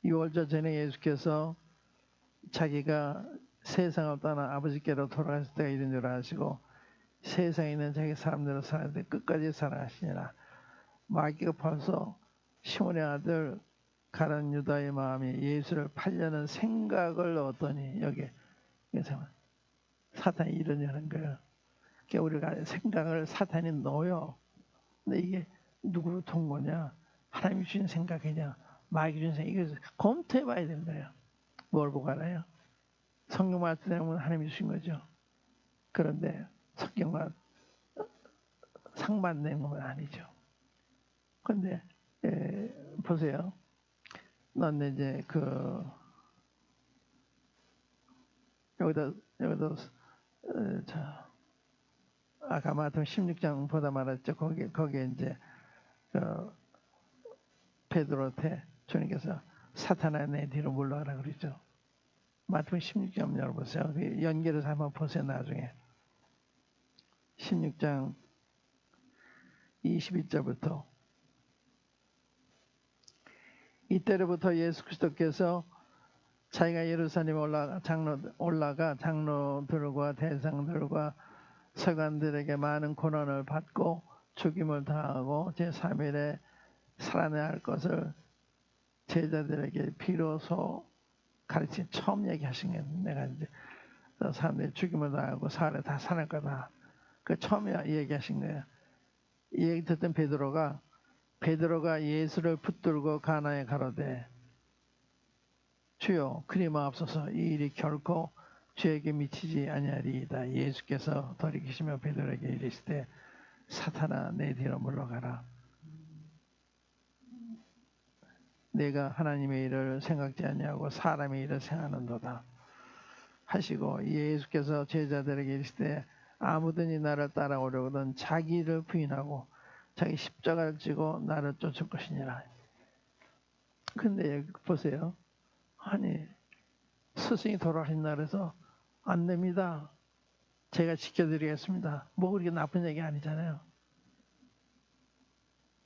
6월절 전에 예수께서 자기가 세상을 떠나 아버지께로 돌아가실 때가 이런 줄 아시고 세상에 있는 자기 사람들을 살아야 돼 끝까지 살아가시니라. 마귀가 벌써 시몬의 아들 가룟 유다의 마음이 예수를 팔려는 생각을 얻더니 여기 사탄이 이러냐는 거예요. 그러니까 우리가 생각을 사탄이 넣어요. 근데 이게 누구로 통 거냐? 하나님이 주신 생각이냐? 마귀 주신 생각. 이거 검토해 봐야 되는 거예요. 뭘 보고 알아요? 성경 말씀대로 하나님이 주신 거죠. 그런데 성경과 상반되는 건 아니죠. 근데 보세요. 넌 이제 여기다 아까 마태복음 16장 보다 말했죠. 거기에 이제 베드로한테 주님께서 사탄아 내 뒤로 물러가라 그러죠. 마태복음 16장 열어보세요. 연결해서 한번 보세요. 나중에 16장 22절부터 이때로부터 예수 그리스도께서 자기가 예루살렘에 올라가 장로들과 대장들과 서관들에게 많은 고난을 받고 죽임을 당하고 제3일에 살아나야 할 것을 제자들에게 비로소 가르친 처음 얘기하신 게 내가 이제 사람들이 죽임을 당하고 사흘에 다 살아날 거다. 그 처음에 얘기하신 거예요. 이 얘기 듣던 베드로가 예수를 붙들고 가나에 가로되 주여 그리 마옵소서 이 일이 결코 주에게 미치지 아니하리이다. 예수께서 돌이키시며 베드로에게 이르시되 사탄아 내 뒤로 물러가라. 내가 하나님의 일을 생각지 아니하고 사람의 일을 생각하는도다 하시고 예수께서 제자들에게 이르시되 아무든지 나를 따라오려거든 자기를 부인하고 자기 십자가를 지고 나를 쫓을 것이니라. 근데 여기 보세요. 아니 스승이 돌아가신 날에서 안 됩니다. 제가 지켜드리겠습니다. 뭐 그렇게 나쁜 얘기 아니잖아요.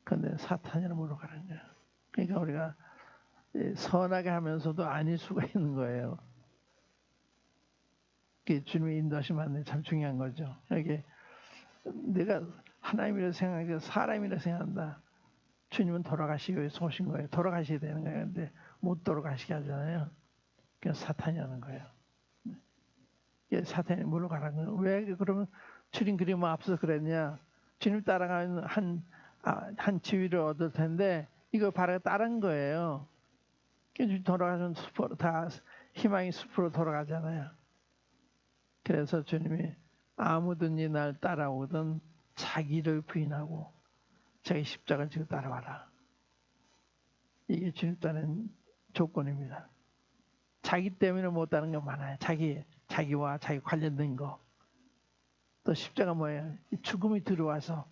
근데 사탄이라 물러가는 거예요. 그러니까 우리가 선하게 하면서도 아닐 수가 있는 거예요. 그게 주님의 인도하심만 참 중요한 거죠. 이게 내가 하나님이라 생각하고 사람이라 생각한다. 주님은 돌아가시기 위해서 오신 거예요. 돌아가셔야 되는 거예요. 근데 못 돌아가시게 하잖아요. 그래서 사탄이 하는 거예요. 사탄이 물러가라는 거예요. 왜 그러면 주님 그리 앞서 그랬냐? 주님 따라가면 한 지위를 얻을 텐데 이거 바로 따른 거예요. 그래서 돌아가면 다 희망이 숲으로 돌아가잖아요. 그래서 주님이 아무든지 날 따라오든 자기를 부인하고 자기 십자가를 지고 따라와라. 이게 주님 따르는 조건입니다. 자기 때문에 못 따르는 게 많아요. 자기와 자기 관련된 거. 또 십자가 뭐예요? 죽음이 들어와서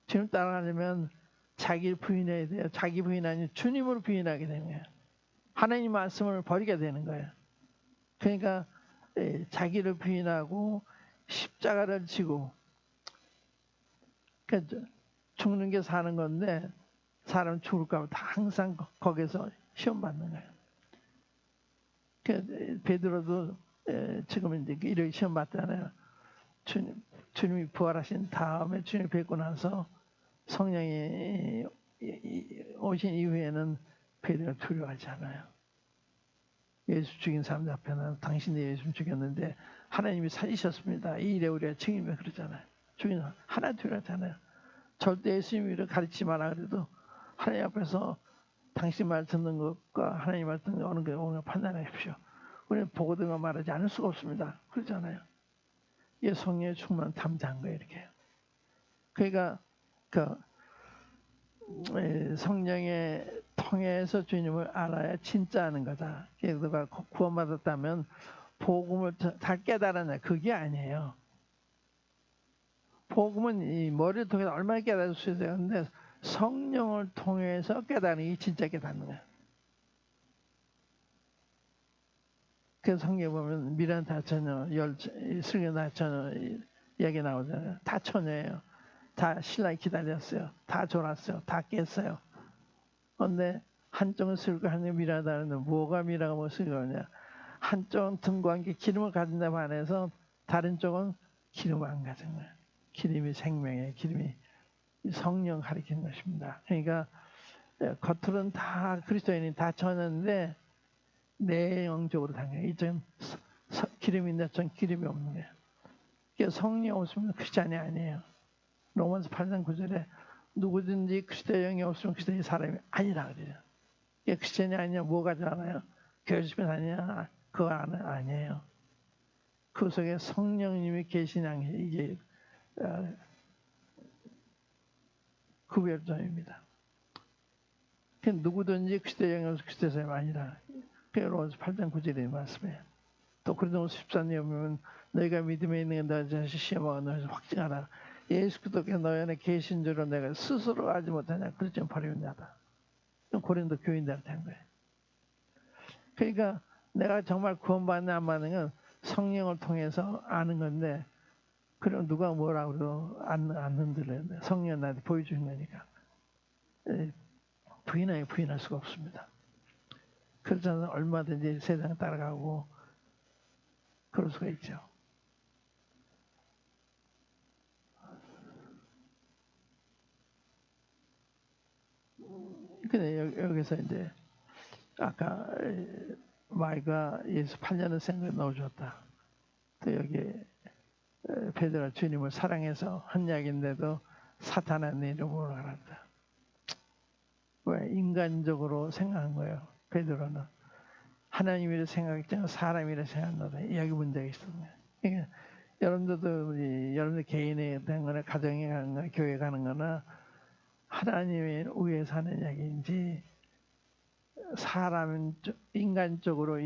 주님 따라가려면 자기를 부인해야 돼요. 자기 부인 아니면 주님을 부인하게 되는 거예요. 하나님 말씀을 버리게 되는 거예요. 그러니까 자기를 부인하고 십자가를 지고 그러니까 죽는 게 사는 건데 사람 죽을까 봐 항상 거기서 시험 받는 거예요. 그러니까 베드로도 지금 이제 이렇게 시험 받잖아요. 주님이 부활하신 다음에 주님 뵙고 나서 성령이 오신 이후에는 베드로가 두려워하지 않아요. 예수 죽인 사람들 앞에는 당신이 예수 죽였는데 하나님이 살리셨습니다. 이 일에 우리가 책임을 그러잖아요. 죽인 사람 하나 두려워하잖아요. 절대 예수님을 가르치지 마라 그래도 하나님 앞에서 당신 말 듣는 것과 하나님 말 듣는 거 어느 게 오늘 판단하십시오. 우리는 보고 듣는 거 말하지 않을 수가 없습니다. 그러잖아요. 이게 성령의 충만 담대한 거예요. 이렇게. 그러니까 성령에 통해서 주님을 알아야 진짜 아는 거다. 너가 구원받았다면 복음을 다 깨달았냐? 그게 아니에요. 복음은 이 머리를 통해서 얼마나 깨달을 수 있어요. 근데 성령을 통해서 깨달는 게 진짜 깨닫는 거예요. 그래서 성경에 보면 미란 다처녀, 슬기 다처녀 이야기 나오잖아요. 다 처녀예요. 다 신랑이 기다렸어요. 다 졸았어요. 다 깼어요. 그런데 한쪽은 슬고 한쪽은 미라다는데 뭐가 미라가 뭐 슬거냐? 한쪽은 등과 함께 기름을 가진다 반해서 다른 쪽은 기름을 안 가진 거예요. 기름이 생명이에요. 기름이 성령 가리키는 것입니다. 그러니까 겉으로는 다 그리스도인이 다 처녀인데 내용적으로 당겨요. 이쪽은 기름이 있는데 저는 기름이 없는 거예요. 그러니까 성령 없으면 크리스찬이 아니에요. 로마서 8장 9절에 누구든지 그리스도의 영이 없으면 그리스도의 사람이 아니라 그래요. 이게 크리스찬이 아니냐 뭐가 잘하나요? 교회집에 다니냐 그거 아니에요. 그 속에 성령님이 계신 양 이게 구별점입니다. 누구든지 그 시대 영향을 그 시대 사람이 아니라 로마서 8장 9절의 말씀이에요. 또 고린도서 14장에 보면 너희가 믿음에 있는 게 너희 시험하고 너희를 확증하라. 예수 그리스도께서 너희 안에 계신 줄로 내가 스스로 알지 못하냐. 그렇지만 바로 있냐다. 고린도 교인들한테 한 거예요. 그러니까 내가 정말 구원받냐 안 받는 건 성령을 통해서 아는 건데 그럼 누가 뭐라고 그래도 안 흔들려요. 성령 나한테 보여주는 거니까. 부인할 수가 없습니다. 그렇잖아요. 얼마든지 세상 따라가고 그럴 수가 있죠. 근데 여기서 이제 아까 마이가 예수 8년을 생각해 넣어줬다. 또 여기 베드로가 주님을 사랑해서 한 이야기인데도 사탄의 이름으로 알았다. 왜? 인간적으로 생각한 거예요. 베드로는 하나님이라 생각했지 사람이라 생각한다. 이야기 문제가 있었네요. 그러니까 여러분들도 여러분들 개인에 대한 거나 가정에 가는 거나 교회 가는 거나 하나님의 위에서 하는 이야기인지 사람 인간적으로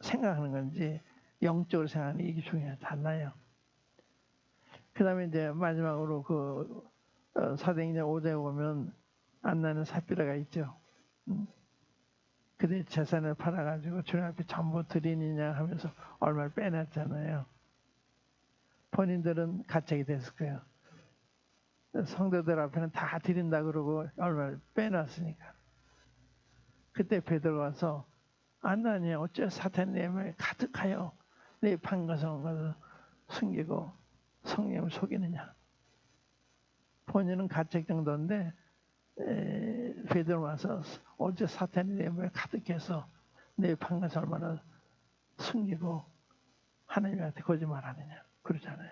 생각하는 건지 영적으로 생각하는 이게 중요하다. 달라요. 그 다음에 이제 마지막으로 사도행전 5장에 보면 안나는 삽비라가 있죠. 그들 재산을 팔아가지고 주님 앞에 전부 드리느냐 하면서 얼마를 빼놨잖아요. 본인들은 가책이 됐을 거예요. 성도들 앞에는 다 드린다 그러고 얼마를 빼놨으니까. 그때 베드로가 와서 안나냐 어째 사탄의 내면에 가득하여 내 판가성을 숨기고 성령을 속이느냐. 본인은 가책 정도인데 베드로 와서 어째 사탄의 내면에 가득해서 내 판가성 얼마나 숨기고 하나님한테 거짓말하느냐 그러잖아요.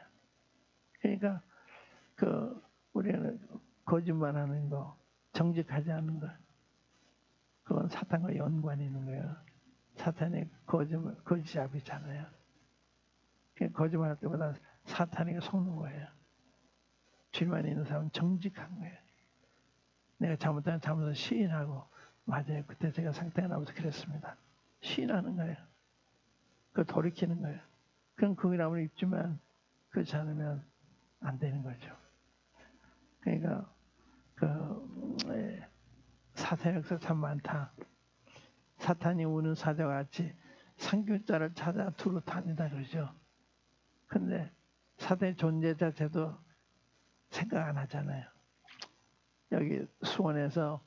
그러니까 우리는 거짓말하는 거, 정직하지 않는 거, 그건 사탄과 연관이 있는 거예요. 사탄이 거짓 앞이잖아요. 거짓말할 때보다 사탄이 속는 거예요. 주님만 있는 사람은 정직한 거예요. 내가 잘못하면 잘못을 시인하고 맞아요. 그때 제가 상태가 나면서 그랬습니다. 시인하는 거예요. 그걸 돌이키는 거예요. 그럼 그이람을 입지만 그렇지 않으면 안 되는 거죠. 그러니까 사탄의 역사 참 많다. 사탄이 우는 사자같이 상균자를 찾아 두루 다니다 그러죠. 근데 사탄의 존재 자체도 생각 안 하잖아요. 여기 수원에서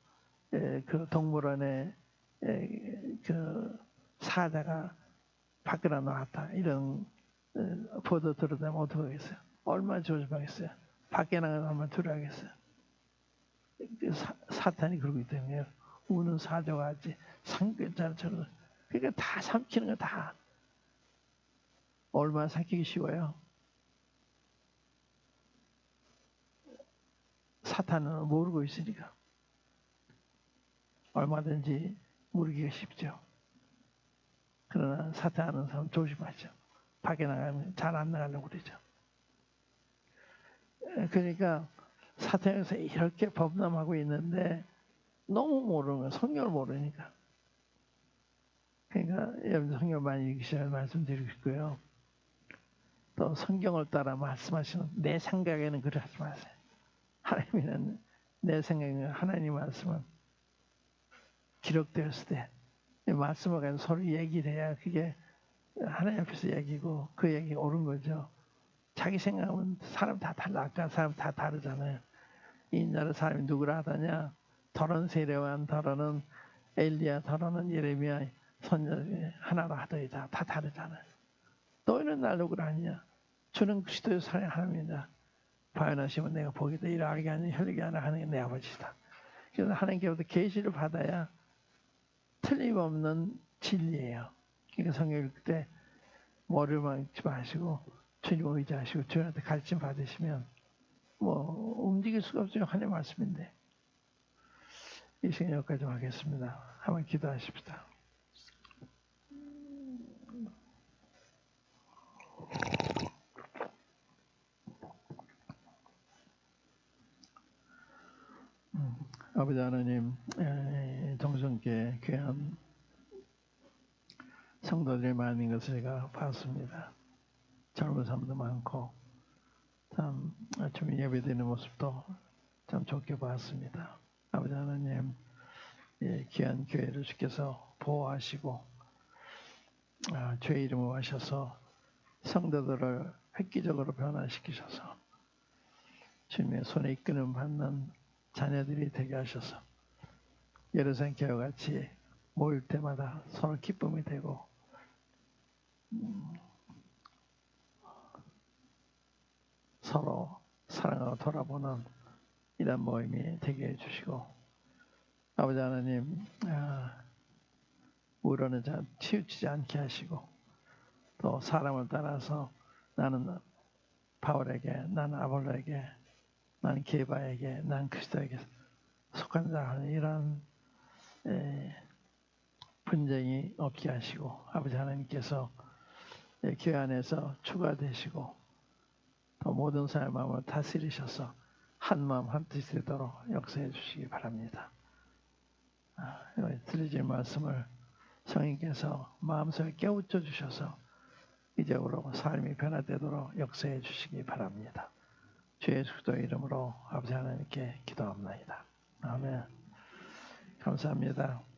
그 동물원에 사자가 밖으로 나왔다. 이런 보도 들어다면 어떡하겠어요? 얼마나 조심하겠어요? 밖에 나가면 얼마나 두려워하겠어요? 사탄이 그러고 있다는 우는 사자와 같이 상견자처럼. 그러니까 다 삼키는 거 다. 얼마나 삼키기 쉬워요? 사탄은 모르고 있으니까. 얼마든지 모르기가 쉽죠. 그러나 사탄 아는 사람 조심하죠. 밖에 나가면 잘 안 나가려고 그러죠. 그러니까 사탄에서 이렇게 범람하고 있는데 너무 모르는 거예요. 성경을 모르니까. 그러니까 여러분 성경 많이 읽으셔야 말씀드리고 싶고요. 또 성경을 따라 말씀하시는 내 생각에는 그렇게 하지 마세요. 하나님은 내 생각에는 하나님 말씀은 기록되었을 때 말씀을 가지고 서로 얘기를 해야 그게 하나님 앞에서 얘기고 그 얘기가 옳은 거죠. 자기 생각은 사람 다 달라. 아까 사람 다 다르잖아요. 인자를 사람이 누구라 하더냐. 더러는 세례요한, 더러는 엘리야, 더러는 예레미야 선자 하나로 하더이다. 다 다르잖아요. 너희는 날 누구라 하느냐. 주는 그리스도의 사랑의 하나님이다. 바요나시면 내가 보기다. 일하게 하는 혈육이 하나 하는 게 내 아버지다. 그래서 하나님께로부터 계시를 받아야 틀림없는 진리예요. 그러니까 성경 읽을 때 머리를 막지 마시고 주님 의지하시고 주님한테 가르침 받으시면 움직일 수가 없어요. 하나님 말씀인데. 이 시간 여기까지 하겠습니다. 한번 기도하십시다. 아버지 하나님, 정성께 귀한 성도들이 많은 것을 제가 봤습니다. 젊은 사람도 많고 참 아침에 예배드리는 모습도 참 좋게 봤습니다. 아버지 하나님, 귀한 교회를 주께서 보호하시고 주의 이름으로 하셔서 성도들을 획기적으로 변화시키셔서 주님의 손에 이끄는 받는 자녀들이 되게 하셔서 예루살렘 교회와 같이 모일 때마다 서로 기쁨이 되고 서로 사랑하고 돌아보는 이런 모임이 되게 해주시고 아버지 하나님, 우러는 자 치우치지 않게 하시고 또 사람을 따라서 나는 바울에게, 나는 아볼로에게, 나는 게바에게, 나는 그리스도에게 속한다 하는 이런 분쟁이 없게 하시고 아버지 하나님께서 교회 안에서 추가되시고 또 모든 사람의 마음을 다스리셔서 한 마음 한 뜻이 되도록 역사해 주시기 바랍니다. 들려진 말씀을 성령께서 마음속에 깨우쳐 주셔서 이제부로 삶이 변화되도록 역사해 주시기 바랍니다. 주 예수 그리스도의 이름으로 아버지 하나님께 기도합니다. 아멘. 감사합니다.